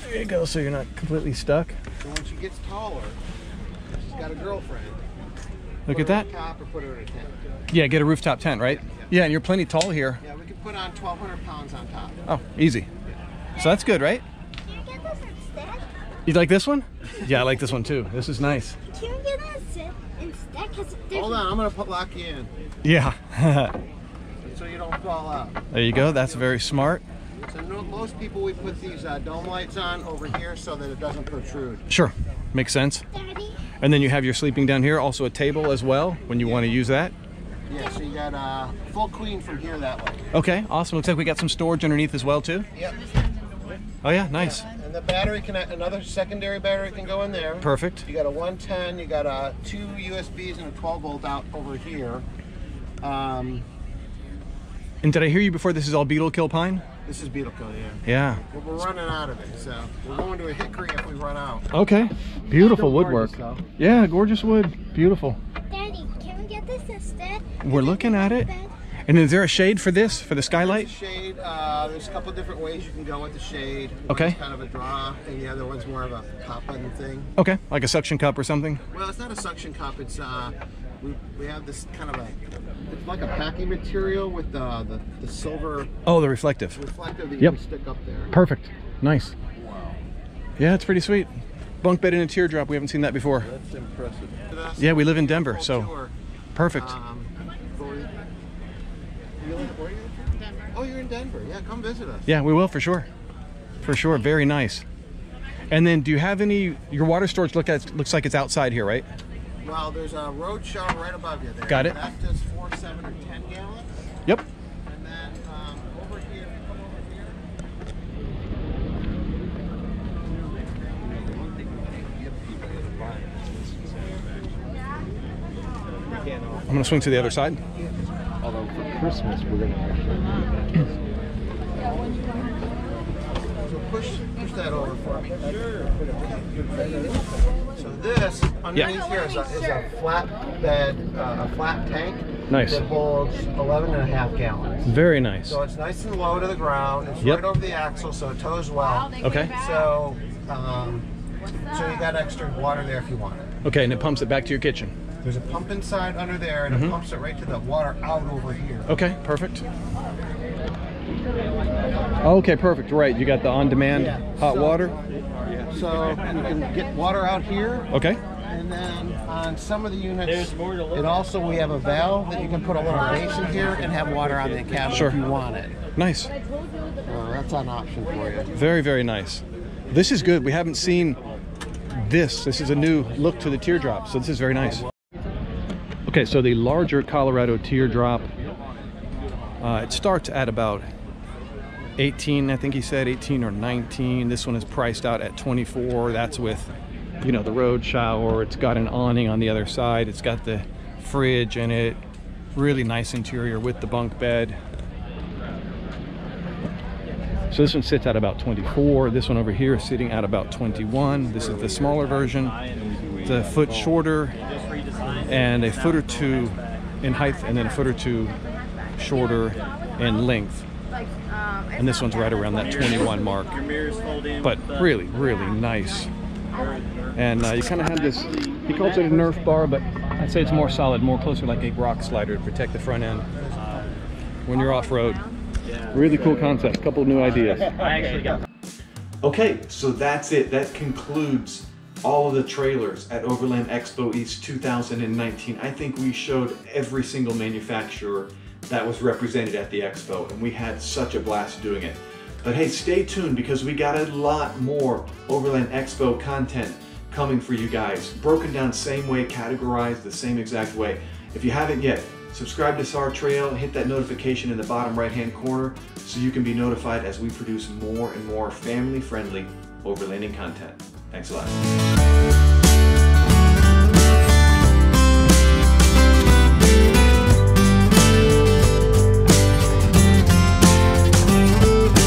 [SPEAKER 1] There you go, so you're not completely stuck.
[SPEAKER 5] So when she gets taller, she's got a girlfriend.
[SPEAKER 1] Look at that.
[SPEAKER 5] Top or put her in a tent.
[SPEAKER 1] Yeah, get a rooftop tent, right? Yeah, and you're plenty tall here.
[SPEAKER 5] Yeah, we could put on 1,200 pounds on top.
[SPEAKER 1] Oh, easy. So that's good, right?
[SPEAKER 12] Can you get this instead?
[SPEAKER 1] You like this one? Yeah, I like this one too. This is nice.
[SPEAKER 12] Can you get this instead?
[SPEAKER 5] Hold on, I'm gonna lock you in.
[SPEAKER 1] Yeah.
[SPEAKER 5] So you don't fall out.
[SPEAKER 1] There you go. That's very smart.
[SPEAKER 5] So most people, we put these dome lights on over here so that it doesn't protrude.
[SPEAKER 1] Sure, makes sense.
[SPEAKER 12] Daddy?
[SPEAKER 1] And then you have your sleeping down here, also a table as well when you want to use that.
[SPEAKER 5] Yeah, so you got a full queen from here that way.
[SPEAKER 1] Okay, awesome. Looks like we got some storage underneath as well too.
[SPEAKER 5] Yep.
[SPEAKER 1] Oh yeah, nice.
[SPEAKER 5] Yeah. And the battery can, another secondary battery can go in there.
[SPEAKER 1] Perfect.
[SPEAKER 5] You got a 110, you got two USBs and a 12 volt out over here.
[SPEAKER 1] And did I hear you before, this is all beetle kill pine?
[SPEAKER 5] This is beetle kill, yeah.
[SPEAKER 1] Yeah.
[SPEAKER 5] Well, we're running out of it, so we're going to a hickory if we run out.
[SPEAKER 1] Okay. Beautiful
[SPEAKER 5] Still
[SPEAKER 1] woodwork.
[SPEAKER 5] gorgeous,
[SPEAKER 1] Yeah, gorgeous wood. Beautiful.
[SPEAKER 12] Daddy, can we get this instead?
[SPEAKER 1] We're looking at it. And is there a shade for this, for the skylight?
[SPEAKER 5] There's a shade. There's a couple different ways you can go with the shade.
[SPEAKER 1] Okay.
[SPEAKER 5] One's kind of a draw, and the other one's more of a pop-in thing.
[SPEAKER 1] Okay, like a suction cup or something?
[SPEAKER 5] Well, it's not a suction cup. It's we have this kind of it's like a packing material with the silver.
[SPEAKER 1] Oh, the reflective.
[SPEAKER 5] Reflective that you
[SPEAKER 1] Yep.
[SPEAKER 5] can stick up there.
[SPEAKER 1] Perfect. Nice. Wow. Yeah, it's pretty sweet. Bunk bed in a teardrop. We haven't seen that before.
[SPEAKER 5] That's impressive.
[SPEAKER 1] Yeah, we live in Denver, so perfect.
[SPEAKER 5] Oh, you're in Denver. Yeah, come visit us.
[SPEAKER 1] Yeah, we will for sure. For sure. Very nice. And then, do you have any? Your water storage looks like it's outside here, right?
[SPEAKER 5] Well, there's a road shower right above you there.
[SPEAKER 1] Got it.
[SPEAKER 5] That does 4, 7, or 10 gallons.
[SPEAKER 1] Yep.
[SPEAKER 5] And then over here, come over here.
[SPEAKER 1] I'm gonna swing to the other side.
[SPEAKER 5] Although for Christmas we're gonna actually. So push that over for me. Sure. So this underneath here is a flat bed, a flat tank.
[SPEAKER 1] Nice.
[SPEAKER 5] That holds 11.5 gallons.
[SPEAKER 1] Very nice.
[SPEAKER 5] So it's nice and low to the ground. It's
[SPEAKER 1] Yep.
[SPEAKER 5] right over the axle, so it tows well.
[SPEAKER 1] Okay.
[SPEAKER 5] So, so you got extra water there if you want it.
[SPEAKER 1] Okay, and it pumps it back to your kitchen.
[SPEAKER 5] There's a pump inside under there, and it pumps it right to the water out over here.
[SPEAKER 1] Okay, perfect. Okay, perfect. Right, you got the on-demand hot water.
[SPEAKER 5] So you can get water out here.
[SPEAKER 1] Okay.
[SPEAKER 5] And then on some of the units, it also, we have a valve that you can put a little basin here and have water on the cabinet if you want it.
[SPEAKER 1] Nice.
[SPEAKER 5] That's an option for you.
[SPEAKER 1] Very, very nice. This is good. We haven't seen this. This is a new look to the teardrop, so this is very nice. Okay, so the larger Colorado teardrop, it starts at about 18, I think he said 18 or 19. This one is priced out at 24. That's with, you know, the road shower. It's got an awning on the other side. It's got the fridge in it. Really nice interior with the bunk bed. So this one sits at about 24. This one over here is sitting at about 21. This is the smaller version. It's a foot shorter and a foot or two in height, and then a foot or two shorter in length. And this one's right around that 21 mark. But really, really nice. And you kind of have this, he calls it a Nerf bar, but I'd say it's more solid, more closer like a rock slider to protect the front end when you're off-road. Really cool concept, couple of new ideas. Okay, so that's it. That concludes all of the trailers at Overland Expo East 2019. I think we showed every single manufacturer that was represented at the expo, and we had such a blast doing it. But hey, stay tuned because we got a lot more Overland Expo content coming for you guys. Broken down same way, categorized the same exact way. If you haven't yet, subscribe to SAR Trail and hit that notification in the bottom right-hand corner so you can be notified as we produce more and more family-friendly overlanding content. Thanks a lot.